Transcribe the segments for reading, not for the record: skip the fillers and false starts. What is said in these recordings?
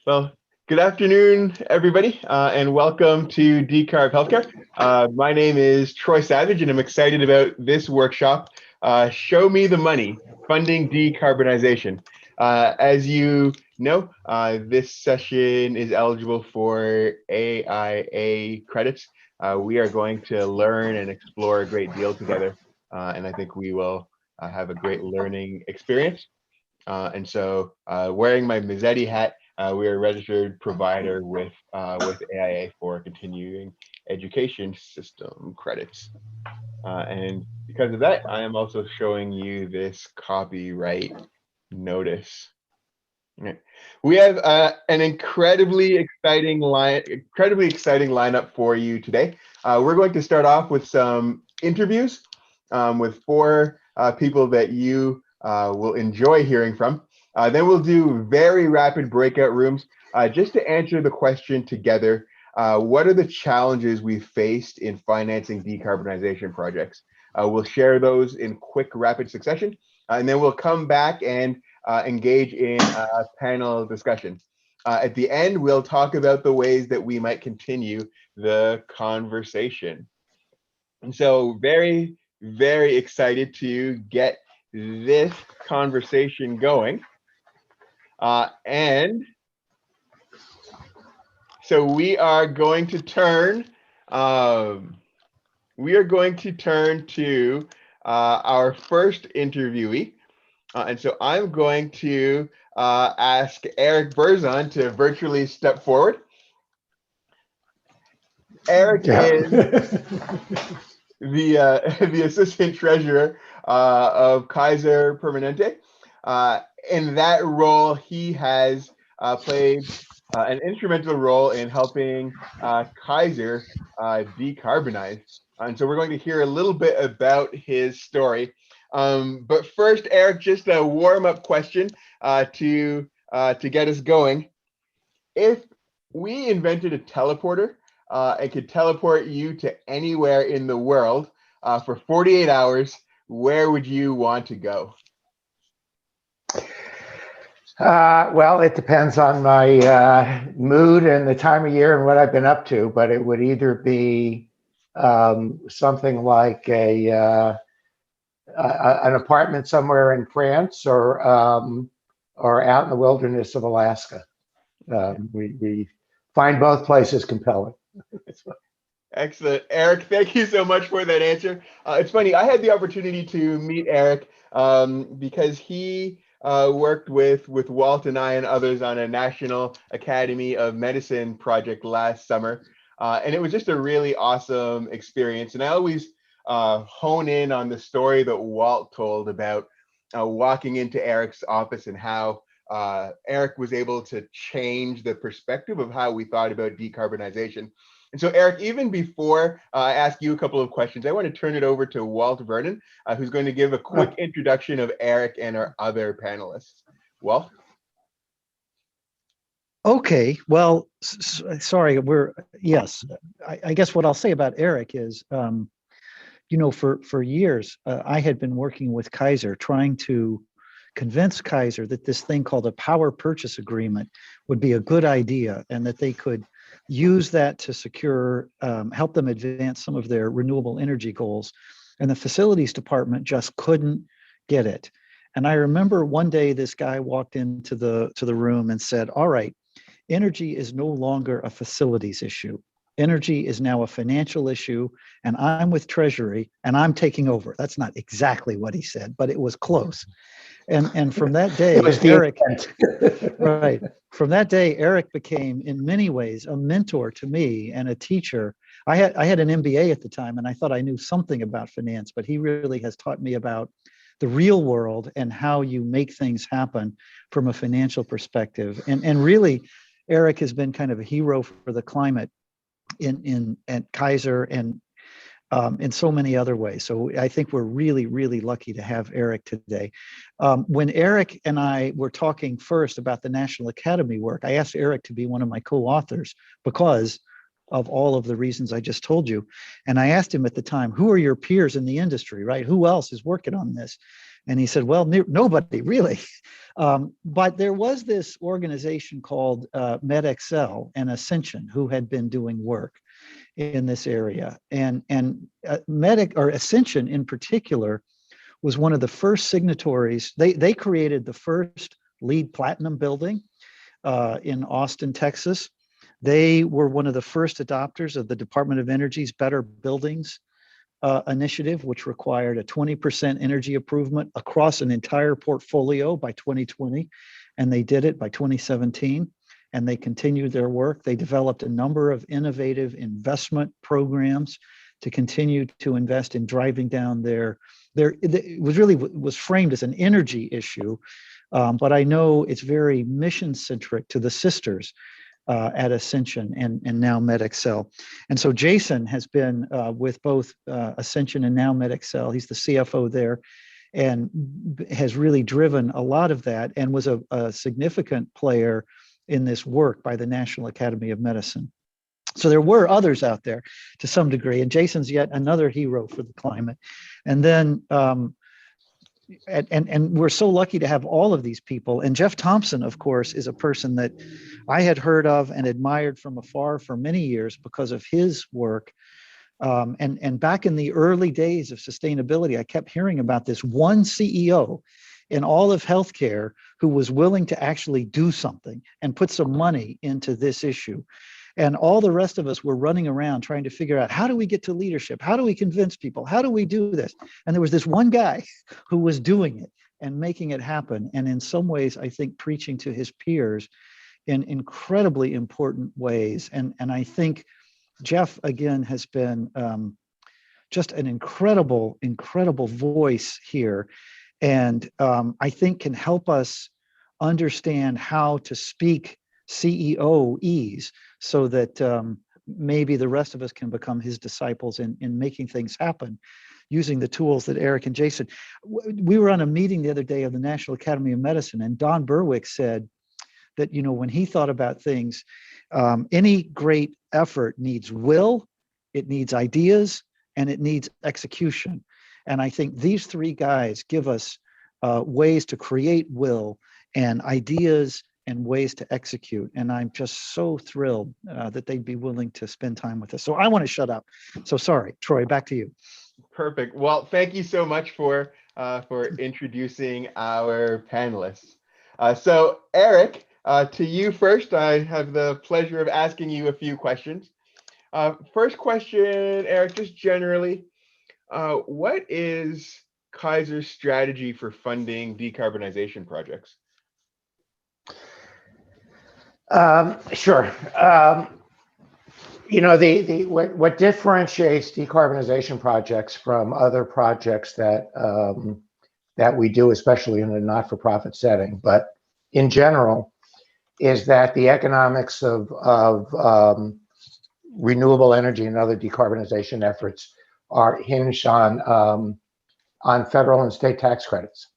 Well, good afternoon, everybody, and welcome to Decarb Healthcare. My name is Troy Savage, and I'm excited about this workshop, Show Me the Money, Funding Decarbonization. As you know, this session is eligible for AIA credits. We are going to learn and explore a great deal together, and I think we will have a great learning experience. And so, wearing my Mazzetti hat, we are a registered provider with AIA for continuing education system credits. And because of that, I am also showing you this copyright notice. Right. We have an incredibly exciting lineup for you today. We're going to start off with some interviews with four people that you will enjoy hearing from. Then we'll do very rapid breakout rooms just to answer the question together. What are the challenges we faced in financing decarbonization projects? We'll share those in quick, rapid succession, and then we'll come back and engage in a panel discussion. At the end, we'll talk about the ways that we might continue the conversation. And so very, very excited to get this conversation going. And so we are going to turn to our first interviewee. And so I'm going to ask Eric Berzon to virtually step forward. Eric is the assistant treasurer of Kaiser Permanente. In that role, he has played an instrumental role in helping Kaiser decarbonize. And so we're going to hear a little bit about his story. But first, Eric, just a warm-up question to get us going. If we invented a teleporter and could teleport you to anywhere in the world for 48 hours, where would you want to go? Well, it depends on my mood and the time of year and what I've been up to, but it would either be something like an apartment somewhere in France or out in the wilderness of Alaska. We find both places compelling. Excellent. Eric, thank you so much for that answer. It's funny, I had the opportunity to meet Eric because he worked with Walt and I and others on a National Academy of Medicine project last summer. And it was just a really awesome experience. And I always hone in on the story that Walt told about walking into Eric's office and how Eric was able to change the perspective of how we thought about decarbonization. And so, Eric, even before I ask you a couple of questions, I want to turn it over to Walt Vernon, who's going to give a quick introduction of Eric and our other panelists. Walt? Okay, well, sorry, yes. I guess what I'll say about Eric is, you know, for years, I had been working with Kaiser trying to convince Kaiser that this thing called a power purchase agreement would be a good idea and that they could use that to secure, help them advance some of their renewable energy goals. And the facilities department just couldn't get it. And I remember one day this guy walked into the room and said, all right, energy is no longer a facilities issue. Energy is now a financial issue, and I'm with Treasury and I'm taking over. That's not exactly what he said, but it was close. And from that day, Eric, right, from that day, Eric became in many ways a mentor to me and a teacher. I had an MBA at the time and I thought I knew something about finance, but he really has taught me about the real world and how you make things happen from a financial perspective. And really, Eric has been kind of a hero for the climate at Kaiser and in so many other ways. So I think we're really, really lucky to have Eric today. When Eric and I were talking first about the National Academy work, I asked Eric to be one of my co-authors because of all of the reasons I just told you. And I asked him at the time, who are your peers in the industry, right? Who else is working on this? And he said, well, nobody really. But there was this organization called MedXL and Ascension who had been doing work in this area. And Ascension in particular was one of the first signatories. They created the first LEED Platinum building in Austin, Texas. They were one of the first adopters of the Department of Energy's Better Buildings initiative, which required a 20% energy improvement across an entire portfolio by 2020. And they did it by 2017. And they continued their work. They developed a number of innovative investment programs to continue to invest in driving down it was framed as an energy issue, but I know it's very mission centric to the sisters at Ascension and now MedXL. And so Jason has been with both Ascension and now MedXL. He's the CFO there and has really driven a lot of that and was a significant player in this work by the National Academy of Medicine. So there were others out there to some degree, and Jason's yet another hero for the climate. And then, and we're so lucky to have all of these people. And Jeff Thompson, of course, is a person that I had heard of and admired from afar for many years because of his work. And back in the early days of sustainability, I kept hearing about this one CEO in all of healthcare who was willing to actually do something and put some money into this issue. And all the rest of us were running around trying to figure out, how do we get to leadership? How do we convince people? How do we do this? And there was this one guy who was doing it and making it happen. And in some ways, I think preaching to his peers in incredibly important ways. And I think Jeff, again, has been just an incredible voice here. And I think can help us understand how to speak CEOs so that maybe the rest of us can become his disciples in making things happen using the tools that Eric and Jason. We were on a meeting the other day of the National Academy of Medicine, and Don Berwick said that, you know, when he thought about things, any great effort needs will, it needs ideas, and it needs execution. And I think these three guys give us ways to create will and ideas and ways to execute. And I'm just so thrilled that they'd be willing to spend time with us. So I want to shut up. So sorry, Troy, back to you. Perfect. Well, thank you so much for introducing our panelists. So Eric, to you first, I have the pleasure of asking you a few questions. First question, Eric, just generally, what is Kaiser's strategy for funding decarbonization projects? Sure. You know, what differentiates decarbonization projects from other projects that we do, especially in a not-for-profit setting, but in general, is that the economics of renewable energy and other decarbonization efforts are hinged on federal and state tax credits.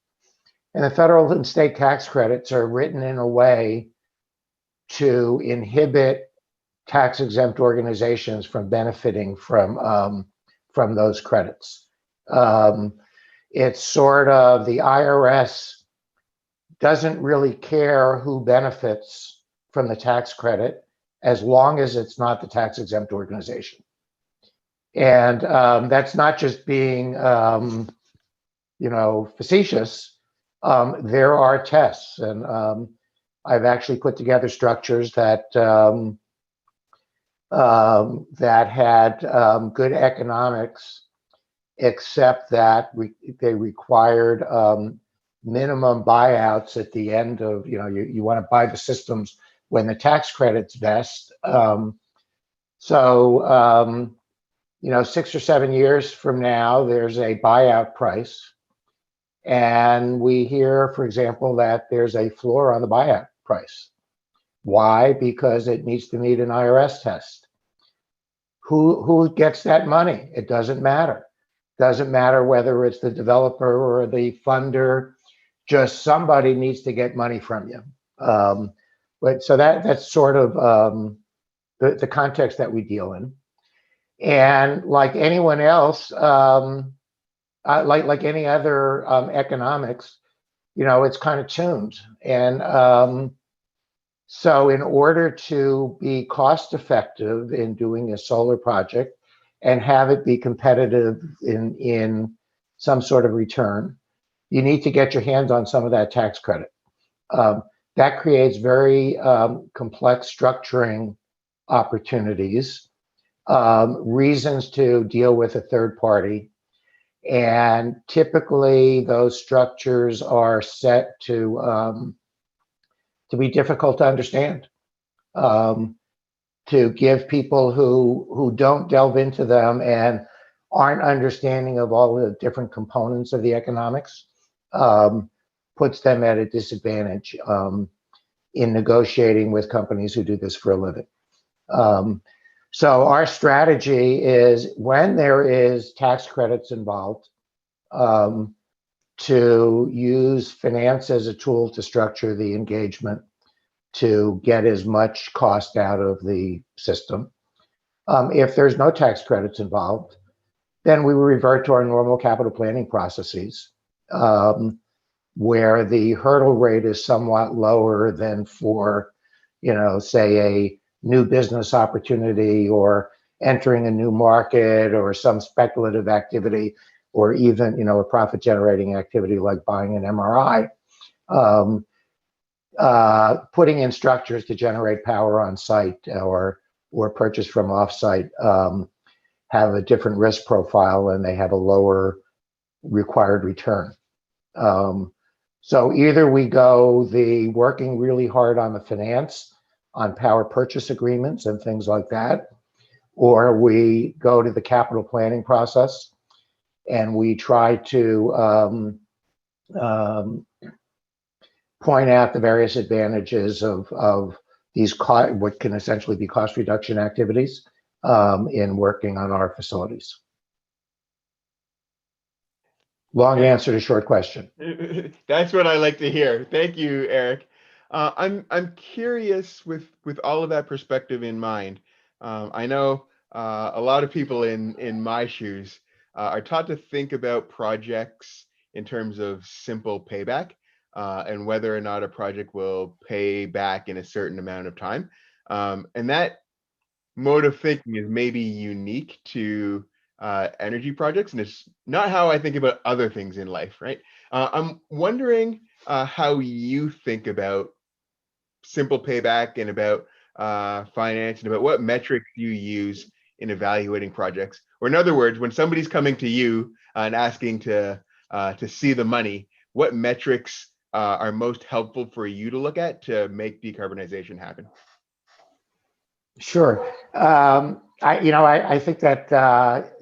And the federal and state tax credits are written in a way to inhibit tax-exempt organizations from benefiting from those credits. It's sort of the IRS doesn't really care who benefits from the tax credit as long as it's not the tax-exempt organization. And that's not just being, you know, facetious. There are tests, and I've actually put together structures that had good economics, except that they required minimum buyouts at the end of, you know, you want to buy the systems when the tax credits vest. You know, 6 or 7 years from now, there's a buyout price. And we hear, for example, that there's a floor on the buyout price. Why? Because it needs to meet an IRS test. Who gets that money? It doesn't matter. Doesn't matter whether it's the developer or the funder. Just somebody needs to get money from you. But so that's sort of the context that we deal in. And like anyone else, like any other economics, it's kind of tuned. And so in order to be cost effective in doing a solar project and have it be competitive in some sort of return, you need to get your hands on some of that tax credit. That creates very complex structuring opportunities, reasons to deal with a third party. And typically those structures are set to be difficult to understand, to give people who don't delve into them and aren't understanding of all the different components of the economics, puts them at a disadvantage in negotiating with companies who do this for a living. So our strategy is, when there is tax credits involved, to use finance as a tool to structure the engagement to get as much cost out of the system. If there's no tax credits involved, then we will revert to our normal capital planning processes, where the hurdle rate is somewhat lower than for, say, a new business opportunity or entering a new market or some speculative activity, or even, a profit generating activity like buying an MRI. Putting in structures to generate power on site or purchase from offsite have a different risk profile, and they have a lower required return. So either we go the working really hard on the finance, on power purchase agreements and things like that, or we go to the capital planning process and we try to point out the various advantages of these what can essentially be cost reduction activities in working on our facilities. Long answer to short question. That's what I like to hear. Thank you, Eric. I'm curious, with all of that perspective in mind. I know a lot of people in my shoes are taught to think about projects in terms of simple payback, and whether or not a project will pay back in a certain amount of time. And that mode of thinking is maybe unique to energy projects, and it's not how I think about other things in life, right? I'm wondering how you think about simple payback and about finance, and about what metrics you use in evaluating projects. Or in other words, when somebody's coming to you and asking to see the money, what metrics are most helpful for you to look at to make decarbonization happen? Sure. I think that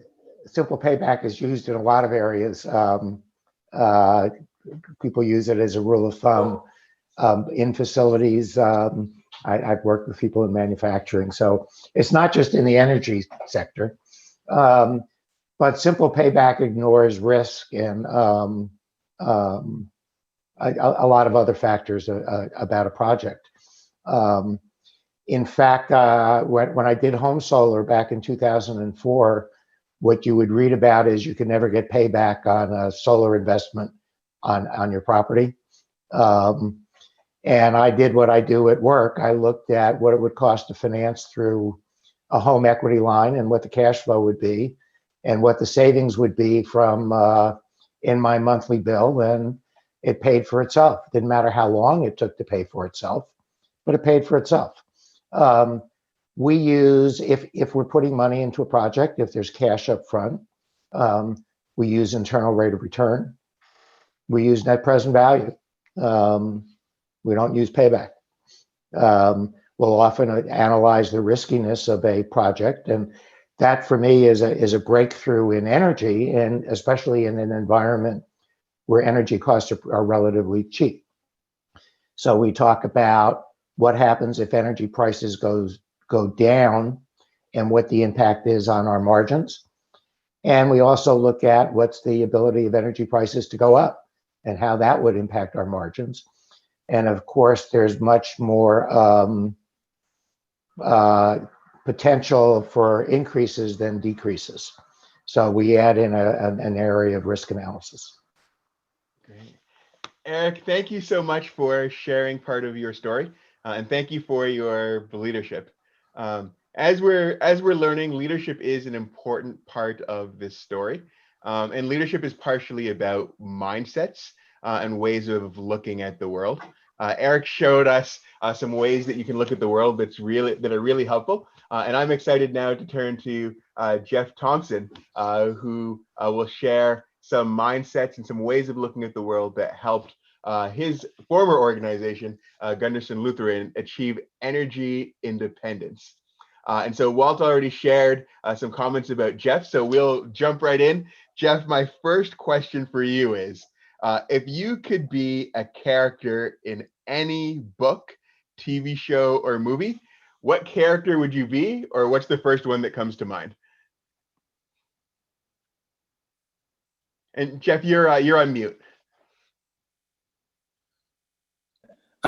simple payback is used in a lot of areas. People use it as a rule of thumb in facilities. I've worked with people in manufacturing, so it's not just in the energy sector. But simple payback ignores risk and a lot of other factors about a project. In fact, when I did home solar back in 2004, what you would read about is you can never get payback on a solar investment on your property. And I did what I do at work. I looked at what it would cost to finance through a home equity line and what the cash flow would be and what the savings would be from in my monthly bill, and it paid for itself. Didn't matter how long it took to pay for itself, but it paid for itself. We use, if we're putting money into a project, if there's cash up front, we use internal rate of return. We use net present value. We don't use payback. We'll often analyze the riskiness of a project, and that for me is a breakthrough in energy, and especially in an environment where energy costs are relatively cheap. So we talk about what happens if energy prices go down and what the impact is on our margins. And we also look at what's the ability of energy prices to go up and how that would impact our margins. And of course, there's much more potential for increases than decreases. So we add in an area of risk analysis. Great. Eric, thank you so much for sharing part of your story, and thank you for your leadership. As we're learning, leadership is an important part of this story, and leadership is partially about mindsets and ways of looking at the world. Eric showed us some ways that you can look at the world that are really helpful, and I'm excited now to turn to Jeff Thompson, who will share some mindsets and some ways of looking at the world that helped his former organization, Gunderson Lutheran, achieve energy independence. And so Walt already shared some comments about Jeff, so we'll jump right in. Jeff, my first question for you is, if you could be a character in any book, TV show, or movie, what character would you be, or what's the first one that comes to mind? And Jeff, you're on mute.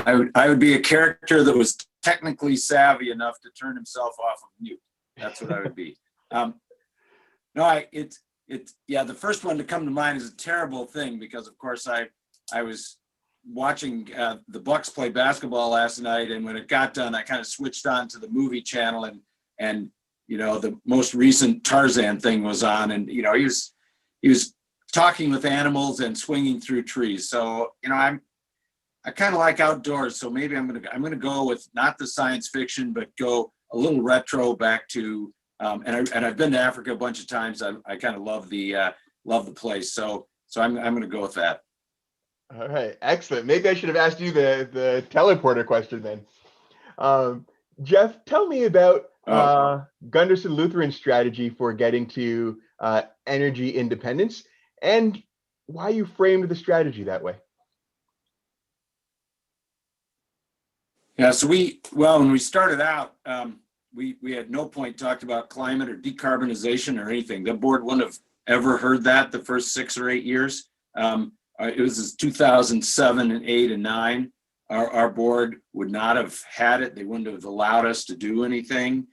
I would be a character that was technically savvy enough to turn himself off of mute. That's what I would be. The first one to come to mind is a terrible thing because, of course, I was watching the Bucks play basketball last night, and when it got done, I kind of switched on to the movie channel, and the most recent Tarzan thing was on, and he was talking with animals and swinging through trees. So I kind of like outdoors, so maybe I'm gonna go with not the science fiction, but go a little retro back to and I've been to Africa a bunch of times. I kind of love the place, so I'm gonna go with that. All right, excellent. Maybe I should have asked you the teleporter question then. Jeff, tell me about Gunderson Lutheran's strategy for getting to energy independence and why you framed the strategy that way. Yeah, so when we started out, we at no point talked about climate or decarbonization or anything. The board wouldn't have ever heard that the first 6 or 8 years. It was 2007 and 8 and 9. Our board would not have had it. They wouldn't have allowed us to do anything.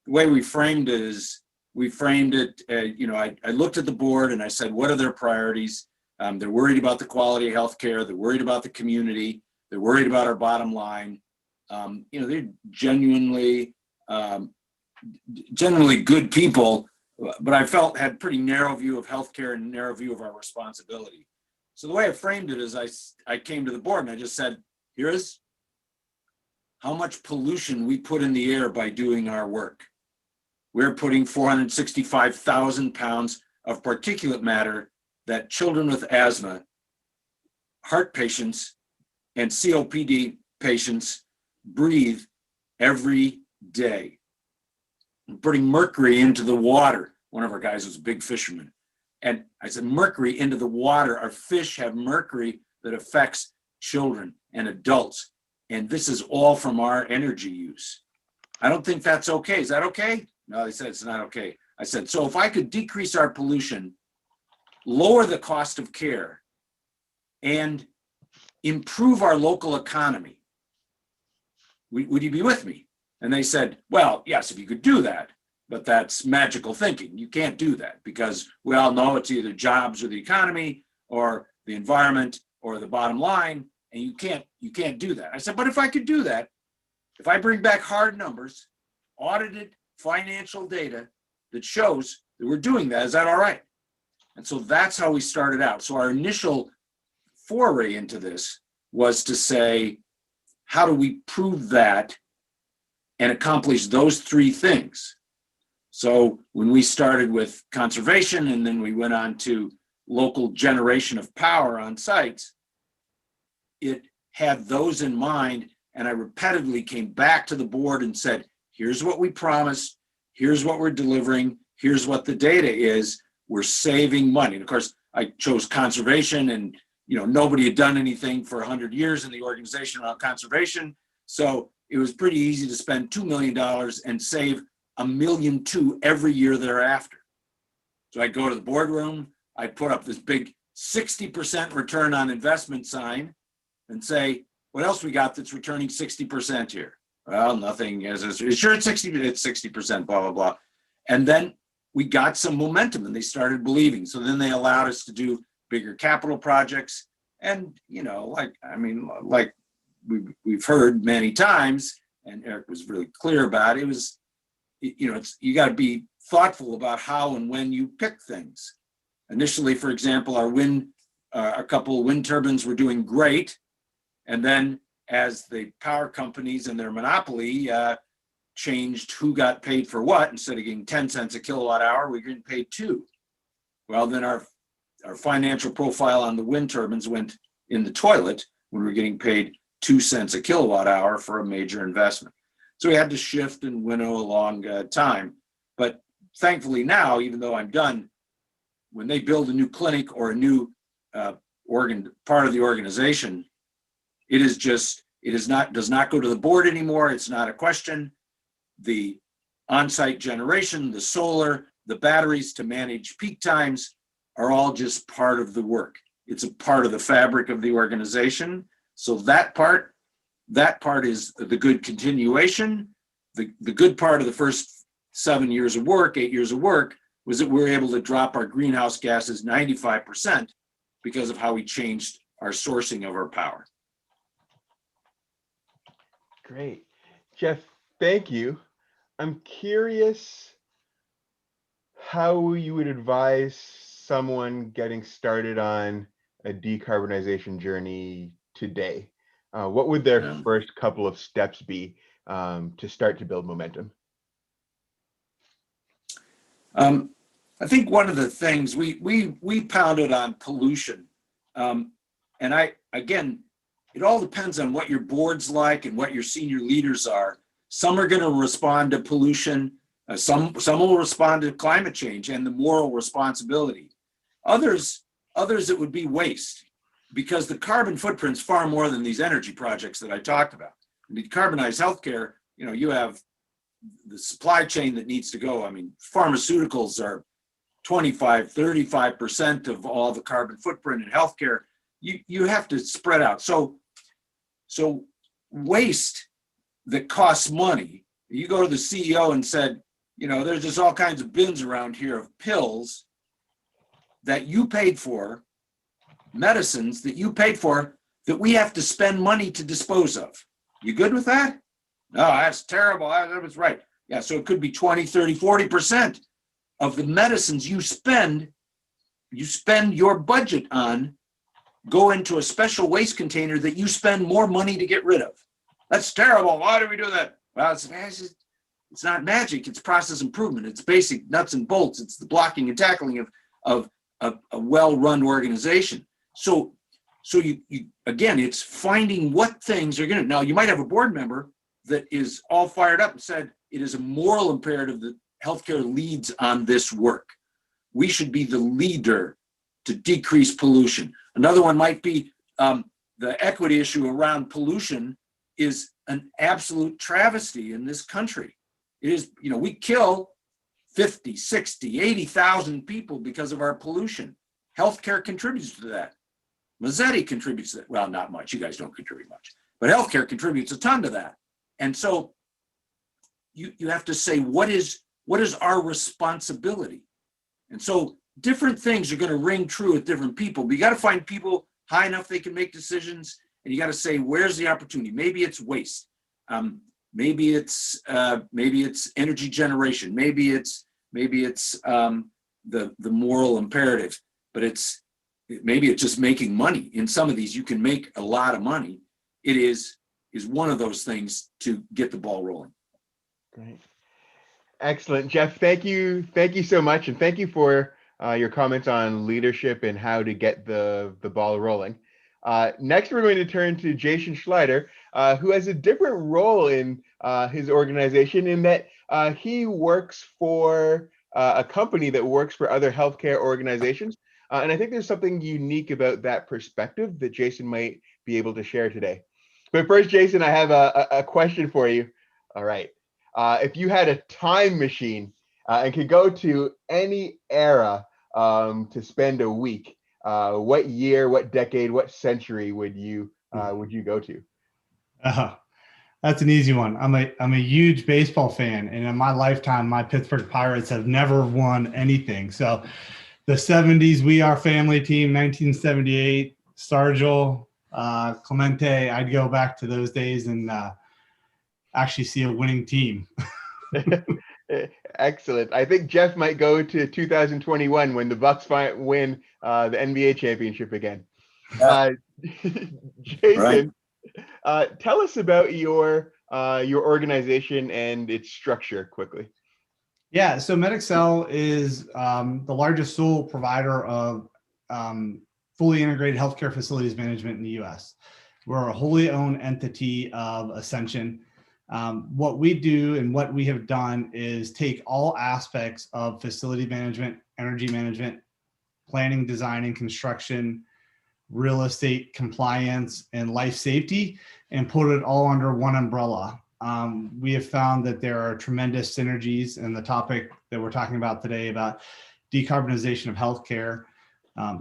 The way we framed it is, I looked at the board and I said, what are their priorities? They're worried about the quality of healthcare. They're worried about the community. They're worried about our bottom line. They're genuinely good people, but I felt had pretty narrow view of healthcare and narrow view of our responsibility. So the way I framed it is I came to the board and I just said, here's how much pollution we put in the air by doing our work. We're putting 465,000 pounds of particulate matter that children with asthma, heart patients, and COPD patients breathe every day. We're putting mercury into the water. One of our guys was a big fisherman. And I said, mercury into the water. Our fish have mercury that affects children and adults. And this is all from our energy use. I don't think that's okay. Is that okay? No, they said it's not okay. I said, so if I could decrease our pollution, lower the cost of care, and improve our local economy, would you be with me? And they said, well, yes, if you could do that, but that's magical thinking. You can't do that because we all know it's either jobs or the economy or the environment or the bottom line, and you can't do that. I said, but if I could do that, if I bring back hard numbers, audited financial data that shows that we're doing that, is that all right? And so that's how we started out. So our initial foray into this was to say, how do we prove that and accomplish those 3 things? So when we started with conservation and then we went on to local generation of power on sites, it had those in mind. And I repetitively came back to the board and said, here's what we promised, here's what we're delivering, here's what the data is, we're saving money. And of course, I chose conservation, and nobody had done anything for 100 years in the organization around conservation. So it was pretty easy to spend $2 million and save $1.2 million every year thereafter. So I'd go to the boardroom, I'd put up this big 60% return on investment sign and say, what else we got that's returning 60% here? Well, nothing. Sure, it's 60%, blah, blah, blah. And then we got some momentum and they started believing. So then they allowed us to do bigger capital projects. And, like we've heard many times, and Eric was really clear about it, you got to be thoughtful about how and when you pick things. Initially, for example, a couple of wind turbines were doing great. And then as the power companies and their monopoly changed who got paid for what, instead of getting 10 cents a kilowatt hour, we were getting paid 2. Well, then our financial profile on the wind turbines went in the toilet when we were getting paid 2 cents a kilowatt hour for a major investment. So we had to shift and winnow along time. But thankfully now, even though I'm done, when they build a new clinic or a new part of the organization, does not go to the board anymore. It's not a question. The on-site generation, the solar, the batteries to manage peak times are all just part of the work. It's a part of the fabric of the organization. So that part is the good continuation. The good part of the first 7 years of work, 8 years of work, was that we were able to drop our greenhouse gases 95% because of how we changed our sourcing of our power. Great. Jeff, thank you. I'm curious how you would advise someone getting started on a decarbonization journey today. What would their first couple of steps be to start to build momentum? I think one of the things we pounded on pollution, and it all depends on what your board's like and what your senior leaders are. Some are going to respond to pollution. Some will respond to climate change and the moral responsibility. Others it would be waste, because the carbon footprint's far more than these energy projects that I talked about. In decarbonized healthcare, you have the supply chain that needs to go. I mean, pharmaceuticals are 25-35% of all the carbon footprint in healthcare. You have to spread out. So waste that costs money. You go to the CEO and said, there's just all kinds of bins around here of pills that you paid for, medicines that you paid for, that we have to spend money to dispose of. You good with that? No, that's terrible. That was right. Yeah, so it could be 20, 30, 40% of the medicines you spend your budget on go into a special waste container that you spend more money to get rid of. That's terrible. Why do we do that? Well, it's not magic. It's process improvement. It's basic nuts and bolts. It's the blocking and tackling of a well-run organization. So you again, it's finding what things are going to. Now, you might have a board member that is all fired up and said it is a moral imperative that healthcare leads on this work. We should be the leader to decrease pollution. Another one might be the equity issue around pollution is an absolute travesty in this country. It is, we kill 50, 60, 80,000 people because of our pollution. Healthcare contributes to that. Mazzetti contributes to that. Well, not much. You guys don't contribute much. But healthcare contributes a ton to that. And so you have to say, what is our responsibility? And so different things are going to ring true with different people. But you got to find people high enough they can make decisions. And you got to say, where's the opportunity? Maybe it's waste. Maybe it's energy generation. Maybe it's the moral imperative. But maybe it's just making money. In some of these, you can make a lot of money. It is one of those things to get the ball rolling. Great. Excellent. Jeff, thank you so much. And thank you for your comments on leadership and how to get the ball rolling. Next, we're going to turn to Jason Schleider, who has a different role in his organization in that he works for a company that works for other healthcare organizations. And I think there's something unique about that perspective that Jason might be able to share today. But first, Jason, I have a question for you. All right. If you had a time machine and could go to any era to spend a week, what year, what decade, what century would you go to? That's an easy one. I'm a huge baseball fan, and in my lifetime, my Pittsburgh Pirates have never won anything. So, the '70s We Are Family team, 1978, Stargell, Clemente. I'd go back to those days and actually see a winning team. Excellent. I think Jeff might go to 2021 when the Bucks win the NBA championship again. Jason, tell us about your organization and its structure quickly. Yeah, so MedExcel is the largest sole provider of fully integrated healthcare facilities management in the U.S. We're a wholly owned entity of Ascension. What we do and what we have done is take all aspects of facility management, energy management, planning, design, and construction, real estate compliance, and life safety, and put it all under one umbrella. We have found that there are tremendous synergies in the topic that we're talking about today about decarbonization of healthcare.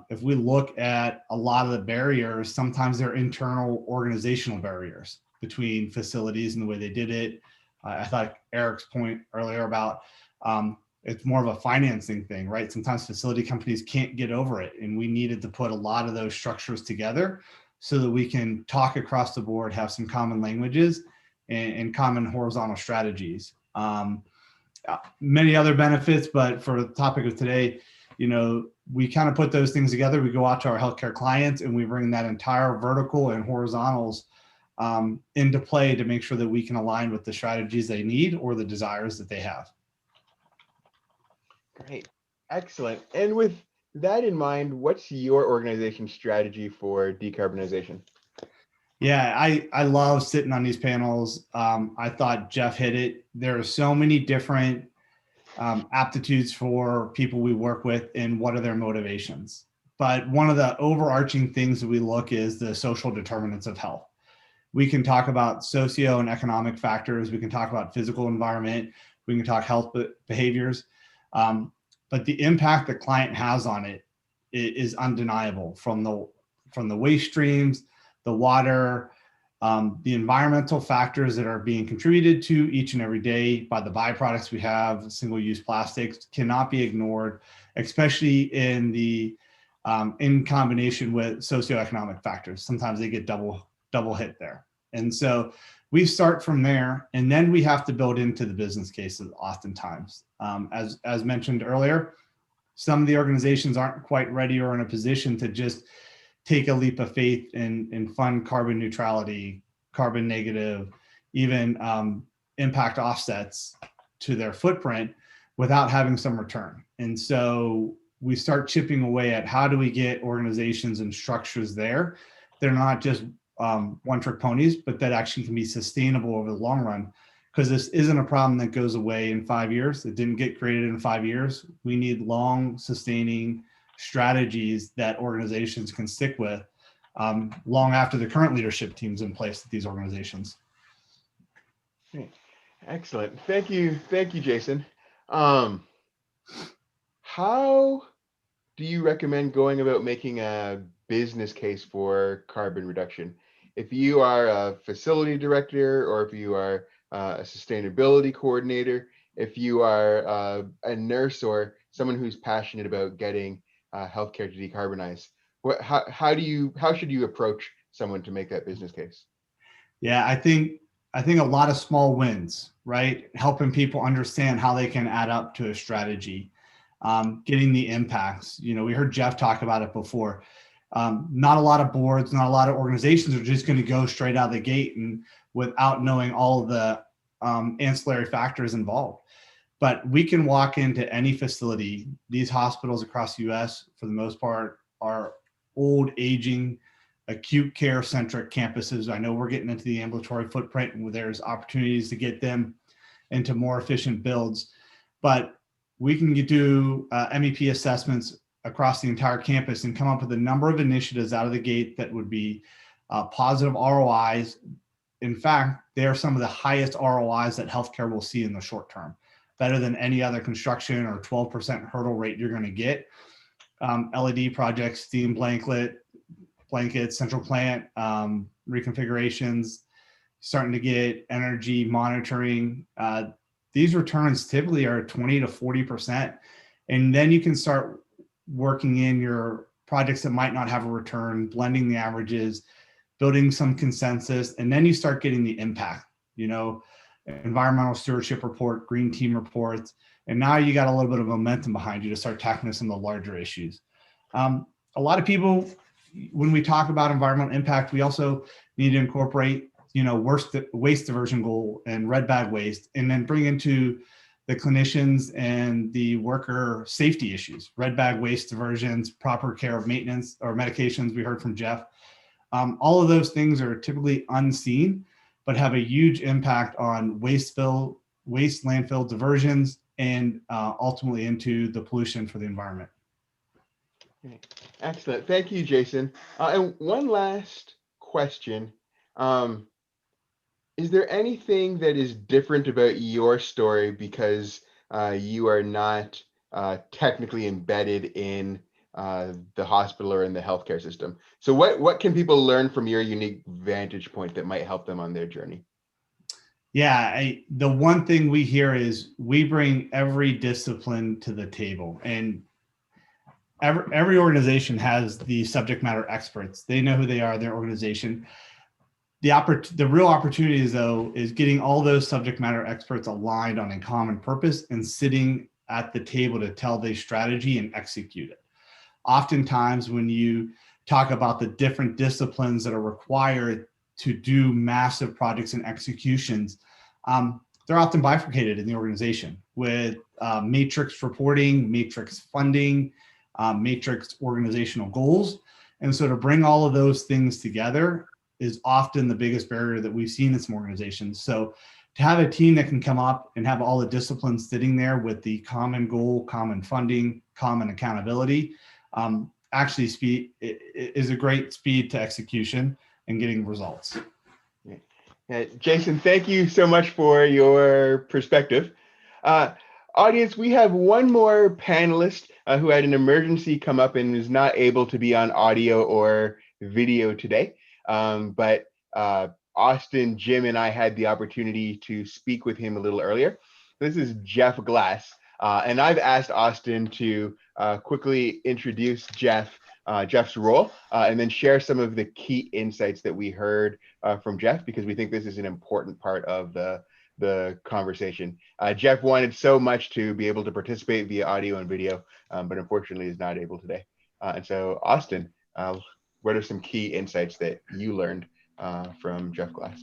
If we look at a lot of the barriers, sometimes they're internal organizational barriers between facilities and the way they did it. I thought Eric's point earlier about it's more of a financing thing, right? Sometimes facility companies can't get over it, and we needed to put a lot of those structures together so that we can talk across the board, have some common languages and common horizontal strategies. Many other benefits, but for the topic of today, we kind of put those things together. We go out to our healthcare clients and we bring that entire vertical and horizontals into play to make sure that we can align with the strategies they need or the desires that they have. Great. Excellent. And with that in mind, what's your organization's strategy for decarbonization? Yeah, I love sitting on these panels. I thought Jeff hit it. There are so many different aptitudes for people we work with and what are their motivations. But one of the overarching things that we look is the social determinants of health. We can talk about socio and economic factors. We can talk about physical environment. We can talk health behaviors. But the impact the client has on it is undeniable, from the waste streams, the water, the environmental factors that are being contributed to each and every day by the byproducts we have. Single-use plastics cannot be ignored, especially in combination with socioeconomic factors. Sometimes they get double hit there. And so we start from there, and then we have to build into the business cases oftentimes. As mentioned earlier, some of the organizations aren't quite ready or in a position to just take a leap of faith and fund carbon neutrality, carbon negative, even impact offsets to their footprint without having some return. And so we start chipping away at how do we get organizations and structures there. They're not just one-trick ponies, but that actually can be sustainable over the long run, because this isn't a problem that goes away in 5 years. It didn't get created in 5 years. We need long sustaining strategies that organizations can stick with long after the current leadership team's in place at these organizations. Excellent. Thank you, Jason. How do you recommend going about making a business case for carbon reduction? If you are a facility director, or if you are a sustainability coordinator, if you are a nurse or someone who's passionate about getting healthcare to decarbonize, how should you approach someone to make that business case? Yeah, I think a lot of small wins, right? Helping people understand how they can add up to a strategy, getting the impacts. We heard Jeff talk about it before. Not a lot of boards, not a lot of organizations are just going to go straight out of the gate and without knowing all of the ancillary factors involved. But we can walk into any facility. These hospitals across the US, for the most part, are old, aging, acute care centric campuses. I know we're getting into the ambulatory footprint and there's opportunities to get them into more efficient builds, but we can do MEP assessments across the entire campus and come up with a number of initiatives out of the gate that would be positive ROIs. In fact, they are some of the highest ROIs that healthcare will see in the short term, better than any other construction or 12% hurdle rate you're going to get. LED projects, steam blankets, central plant reconfigurations, starting to get energy monitoring. These returns typically are 20 to 40%. And then you can start working in your projects that might not have a return, blending the averages, building some consensus, and then you start getting the impact, environmental stewardship report, green team reports, and now you got a little bit of momentum behind you to start tackling some of the larger issues. A lot of people, when we talk about environmental impact, we also need to incorporate, waste diversion goal and red bag waste, and then bring into the clinicians and the worker safety issues, red bag waste diversions, proper care of maintenance or medications. We heard from Jeff. All of those things are typically unseen, but have a huge impact on waste landfill diversions, and ultimately into the pollution for the environment. Excellent. Thank you, Jason. And one last question. Is there anything that is different about your story because you are not technically embedded in the hospital or in the healthcare system? So what can people learn from your unique vantage point that might help them on their journey? Yeah, the one thing we hear is we bring every discipline to the table, and every organization has the subject matter experts. They know who they are, their organization. The real opportunity is, though, is getting all those subject matter experts aligned on a common purpose and sitting at the table to tell their strategy and execute it. Oftentimes, when you talk about the different disciplines that are required to do massive projects and executions, they're often bifurcated in the organization with matrix reporting, matrix funding, matrix organizational goals. And so to bring all of those things together is often the biggest barrier that we've seen in some organizations. So to have a team that can come up and have all the disciplines sitting there with the common goal, common funding, common accountability, actually is a great speed to execution and getting results. Jason, thank you so much for your perspective. Audience, we have one more panelist who had an emergency come up and is not able to be on audio or video today. But Austin, Jim, and I had the opportunity to speak with him a little earlier. This is Jeff Glass, and I've asked Austin to quickly introduce Jeff's role, and then share some of the key insights that we heard from Jeff, because we think this is an important part of the conversation. Jeff wanted so much to be able to participate via audio and video, but unfortunately is not able today. And so, Austin, what are some key insights that you learned from Jeff Glass?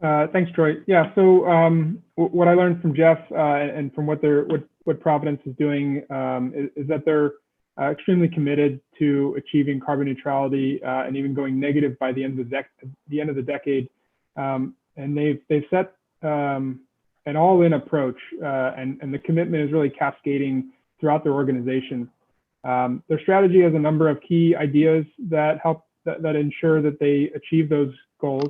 Thanks, Troy. Yeah, so what I learned from Jeff and from what Providence is doing is that they're extremely committed to achieving carbon neutrality and even going negative by the end of the decade. And they've set an all-in approach, and the commitment is really cascading throughout their organization. Their strategy has a number of key ideas that ensure that they achieve those goals.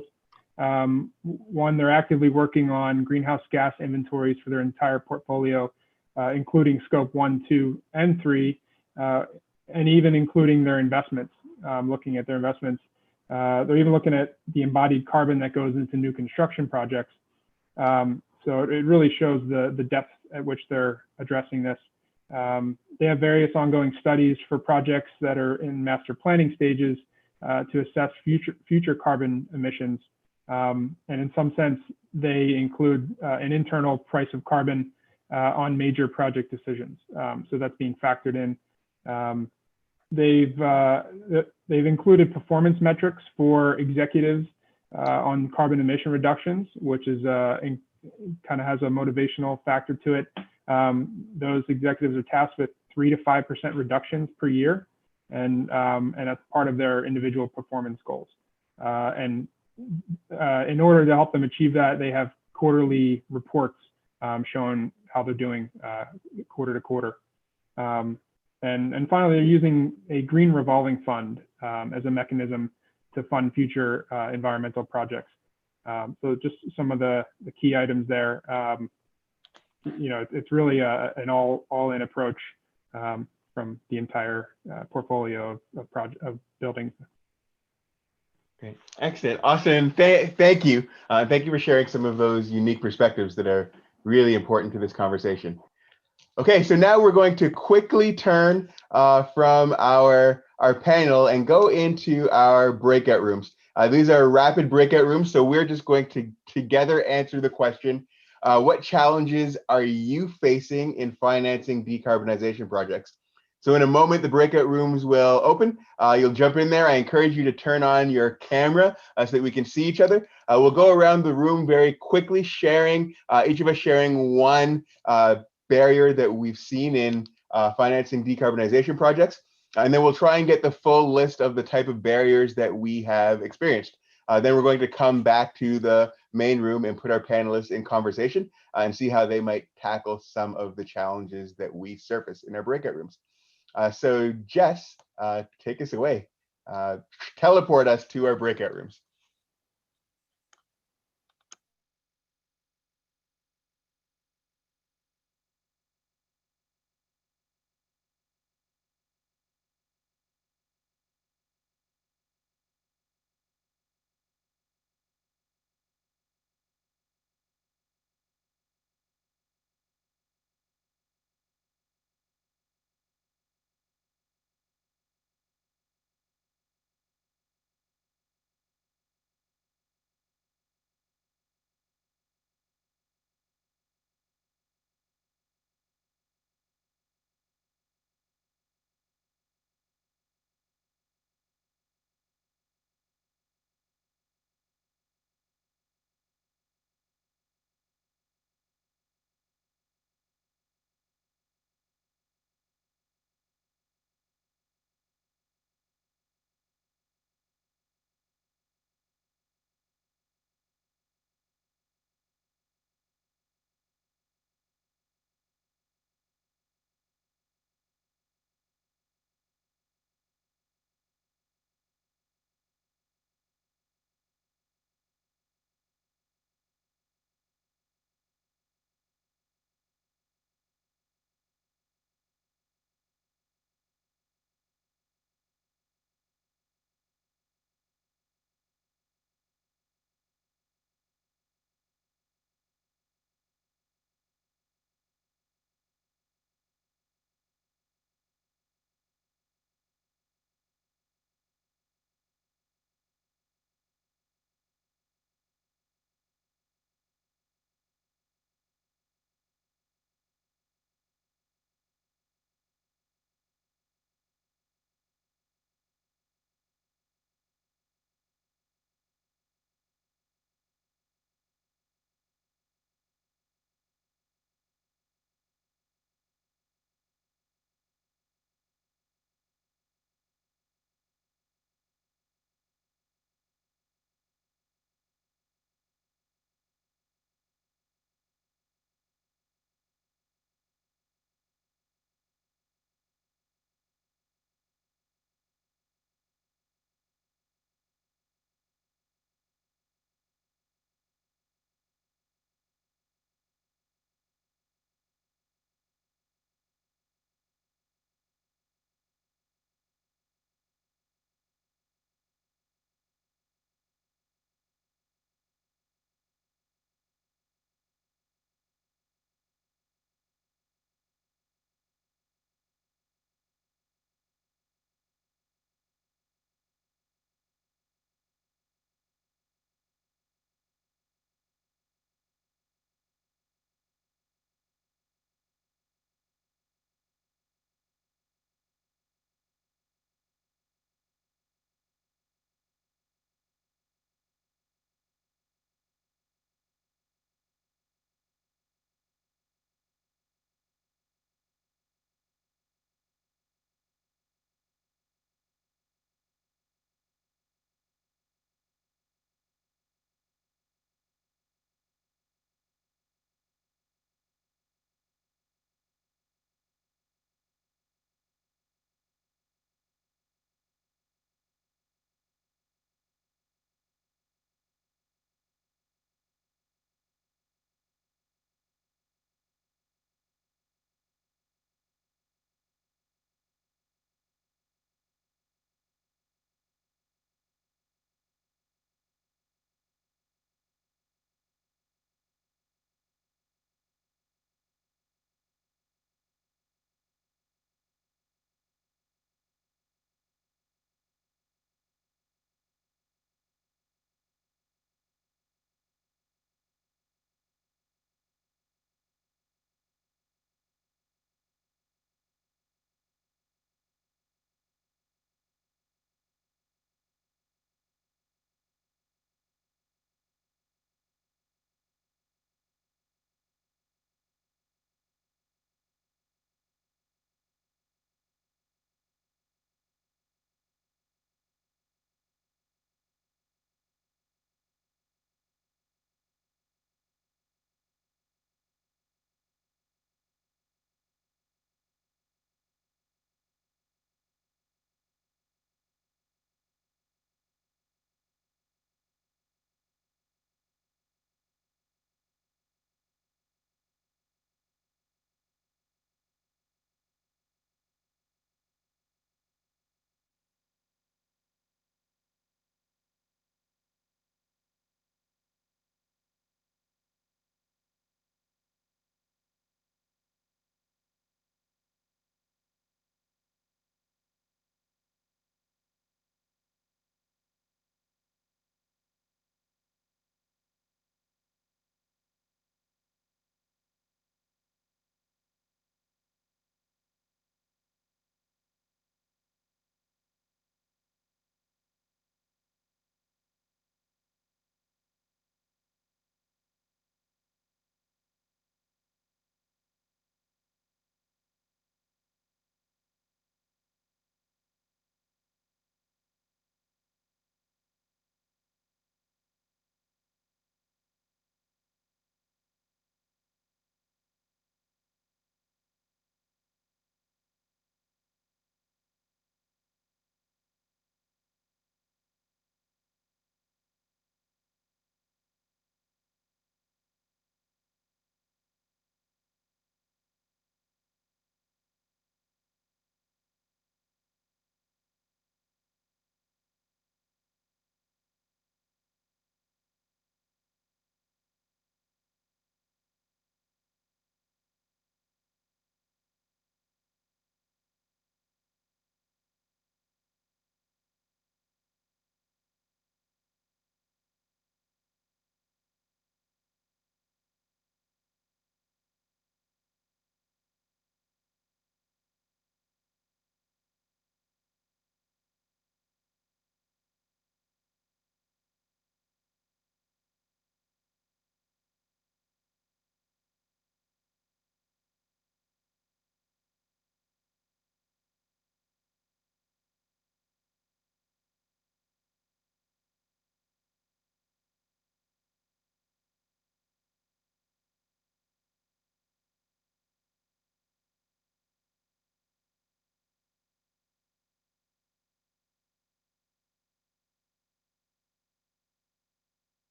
One, they're actively working on greenhouse gas inventories for their entire portfolio, including scope 1, 2, and 3, and even including their investments, looking at their investments. They're even looking at the embodied carbon that goes into new construction projects. So it really shows the depth at which they're addressing this. They have various ongoing studies for projects that are in master planning stages to assess future carbon emissions. And in some sense, they include an internal price of carbon on major project decisions. So that's being factored in. They've included performance metrics for executives on carbon emission reductions, which is kind of has a motivational factor to it. Those executives are tasked with 3 to 5% reductions per year, and that's part of their individual performance goals. And in order to help them achieve that, they have quarterly reports showing how they're doing quarter to quarter. And finally, they're using a green revolving fund as a mechanism to fund future environmental projects. So just some of the key items there. It's really an all-in approach from the entire portfolio of buildings. Great. Excellent. Awesome. Thank you. Thank you for sharing some of those unique perspectives that are really important to this conversation. Okay, so now we're going to quickly turn from our panel and go into our breakout rooms. These are rapid breakout rooms, so we're just going to together answer the question, what challenges are you facing in financing decarbonization projects? So in a moment, the breakout rooms will open. You'll jump in there. I encourage you to turn on your camera so that we can see each other. We'll go around the room very quickly, sharing, each of us sharing one barrier that we've seen in financing decarbonization projects. And then we'll try and get the full list of the type of barriers that we have experienced. Then we're going to come back to the main room and put our panelists in conversation and see how they might tackle some of the challenges that we surface in our breakout rooms. So Jess, take us away. Teleport us to our breakout rooms.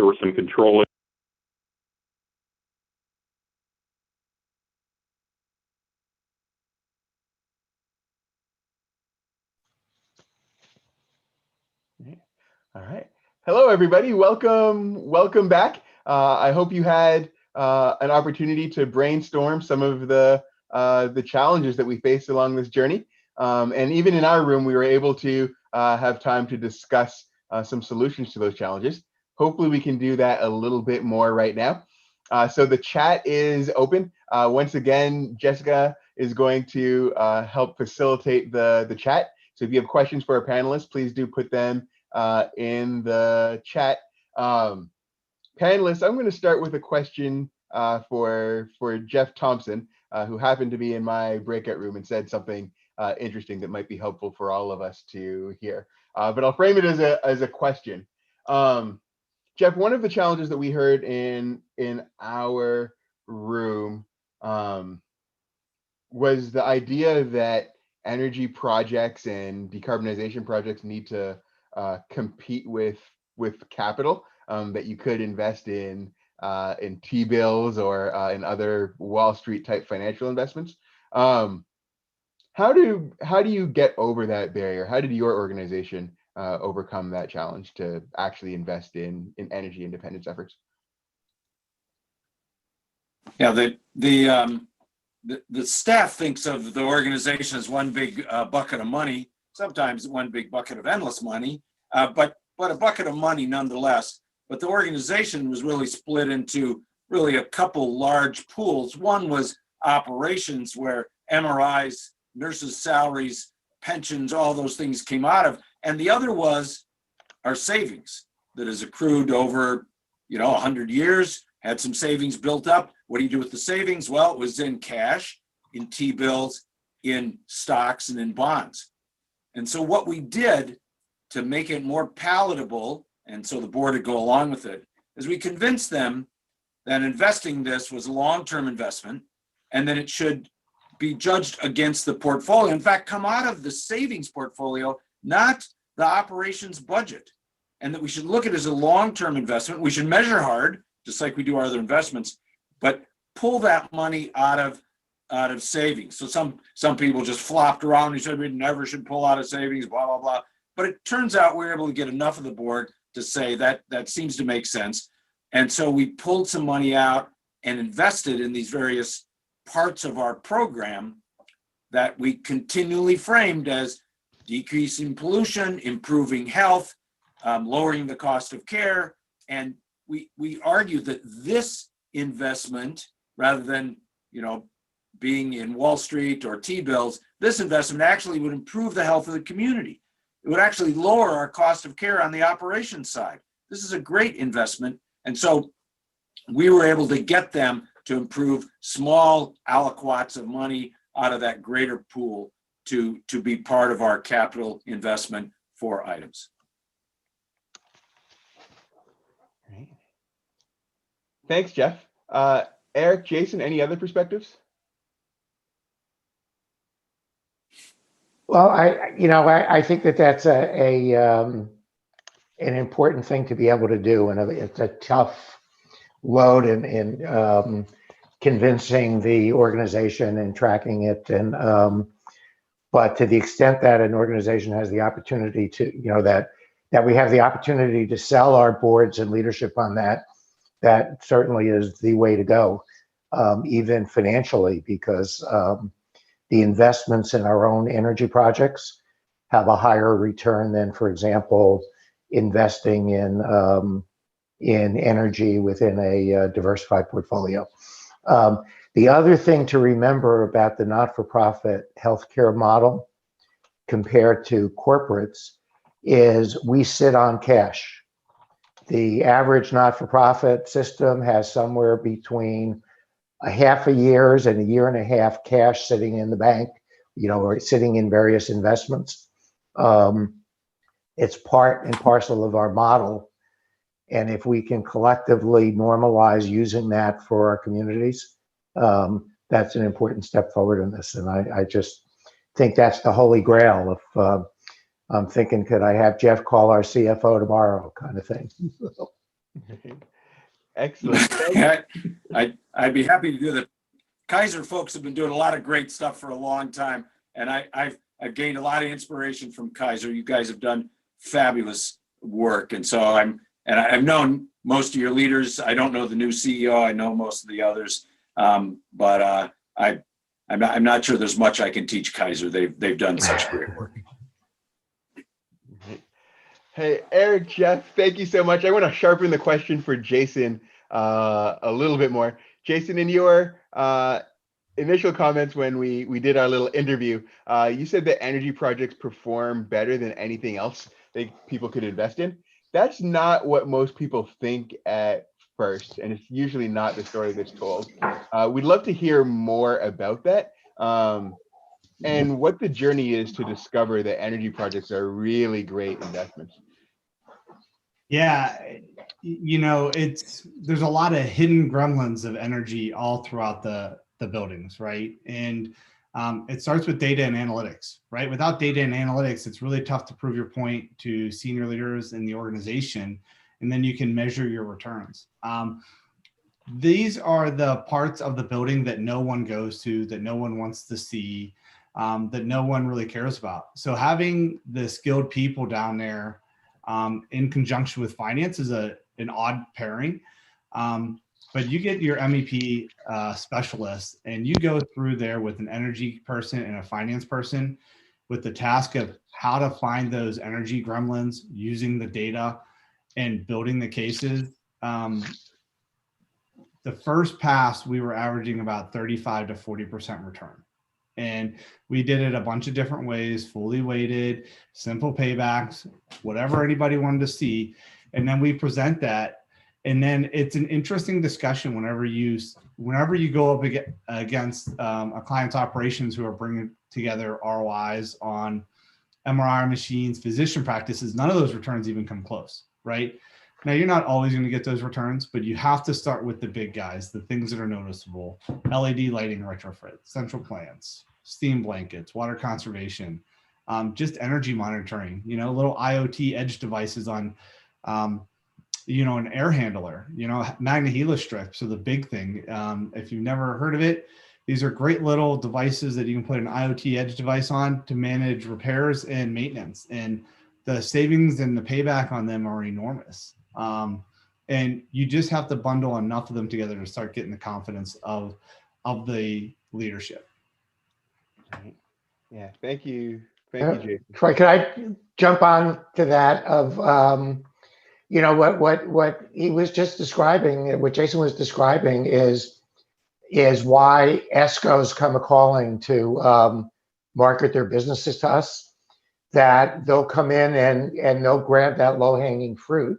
There were some control. All right. Hello, everybody. Welcome back. I hope you had an opportunity to brainstorm some of the challenges that we faced along this journey. And even in our room, we were able to have time to discuss some solutions to those challenges. Hopefully, we can do that a little bit more right now. So the chat is open. Once again, Jessica is going to help facilitate the chat. So if you have questions for our panelists, please do put them in the chat. Panelists, I'm going to start with a question for Jeff Thompson, who happened to be in my breakout room and said something interesting that might be helpful for all of us to hear. But I'll frame it as a question. Jeff, one of the challenges that we heard in our room was the idea that energy projects and decarbonization projects need to compete with capital, that you could invest in T-bills or in other Wall Street type financial investments. How do you get over that barrier? How did your organization overcome that challenge to actually invest in energy independence efforts? Yeah, the staff thinks of the organization as one big bucket of money, sometimes one big bucket of endless money, but a bucket of money nonetheless. But the organization was really split into really a couple large pools. One was operations, where MRIs, nurses' salaries, pensions, all those things came out of. And the other was our savings that is accrued over, 100 years, had some savings built up. What do you do with the savings? Well, it was in cash, in T-bills, in stocks, and in bonds. And so what we did to make it more palatable, and so the board would go along with it, is we convinced them that investing this was a long-term investment and that it should be judged against the portfolio. In fact, come out of the savings portfolio, not the operations budget. And that we should look at it as a long-term investment. We should measure hard, just like we do our other investments, but pull that money out of savings. So some people just flopped around and said we never should pull out of savings, blah, blah, blah. But it turns out we were able to get enough of the board to say that seems to make sense. And so we pulled some money out and invested in these various parts of our program that we continually framed as decreasing pollution, improving health, lowering the cost of care. And we argued that this investment, rather than being in Wall Street or T-bills, this investment actually would improve the health of the community. It would actually lower our cost of care on the operations side. This is a great investment. And so we were able to get them to improve small aliquots of money out of that greater pool to be part of our capital investment for items. Great. Thanks, Jeff. Eric, Jason, any other perspectives? Well, I think that's an important thing to be able to do, and it's a tough load in convincing the organization and tracking it. And but to the extent that an organization has the opportunity to, that we have the opportunity to sell our boards and leadership on that, that certainly is the way to go, even financially, because the investments in our own energy projects have a higher return than, for example, investing in energy within a diversified portfolio. The other thing to remember about the not-for-profit healthcare model compared to corporates is we sit on cash. The average not-for-profit system has somewhere between a half a year's and a year and a half cash sitting in the bank, or sitting in various investments. It's part and parcel of our model. And if we can collectively normalize using that for our communities, that's an important step forward in this. And I just think that's the holy grail. If I'm thinking, could I have Jeff call our CFO tomorrow, kind of thing. Excellent. I'd be happy to do that. Kaiser folks have been doing a lot of great stuff for a long time, and I've gained a lot of inspiration from Kaiser. You guys have done fabulous work, and so I've known most of your leaders. I don't know the new CEO. I know most of the others, but I'm not sure there's much I can teach Kaiser. They've done such great work. Hey, Eric, Jeff, thank you so much. I want to sharpen the question for Jason a little bit more. Jason, in your initial comments when we did our little interview, you said that energy projects perform better than anything else that people could invest in. That's not what most people think at first, and it's usually not the story that's told. We'd love to hear more about that. And what the journey is to discover that energy projects are really great investments. Yeah, there's a lot of hidden gremlins of energy all throughout the buildings, right? And it starts with data and analytics, right? Without data and analytics, it's really tough to prove your point to senior leaders in the organization, and then you can measure your returns. These are the parts of the building that no one goes to, that no one wants to see, that no one really cares about. So having the skilled people down there in conjunction with finance is an odd pairing. But you get your MEP specialist and you go through there with an energy person and a finance person with the task of how to find those energy gremlins using the data and building the cases. The first pass, we were averaging about 35 to 40% return. And we did it a bunch of different ways, fully weighted, simple paybacks, whatever anybody wanted to see. And then we present that. And then it's an interesting discussion whenever you go up against a client's operations who are bringing together ROIs on MRI machines, physician practices. None of those returns even come close, right? Now, you're not always going to get those returns, but you have to start with the big guys, the things that are noticeable: LED lighting retrofit, central plants, steam blankets, water conservation, just energy monitoring, little IoT edge devices on, an air handler, Magna strips are the big thing. If you've never heard of it, these are great little devices that you can put an IoT edge device on to manage repairs and maintenance. And the savings and the payback on them are enormous. And you just have to bundle enough of them together to start getting the confidence of the leadership. Yeah, thank you. Thank you, Jason. Troy, could I jump on to that of, what he was just describing, what Jason was describing is why ESCOs come a-calling to market their businesses to us, that they'll come in and they'll grab that low-hanging fruit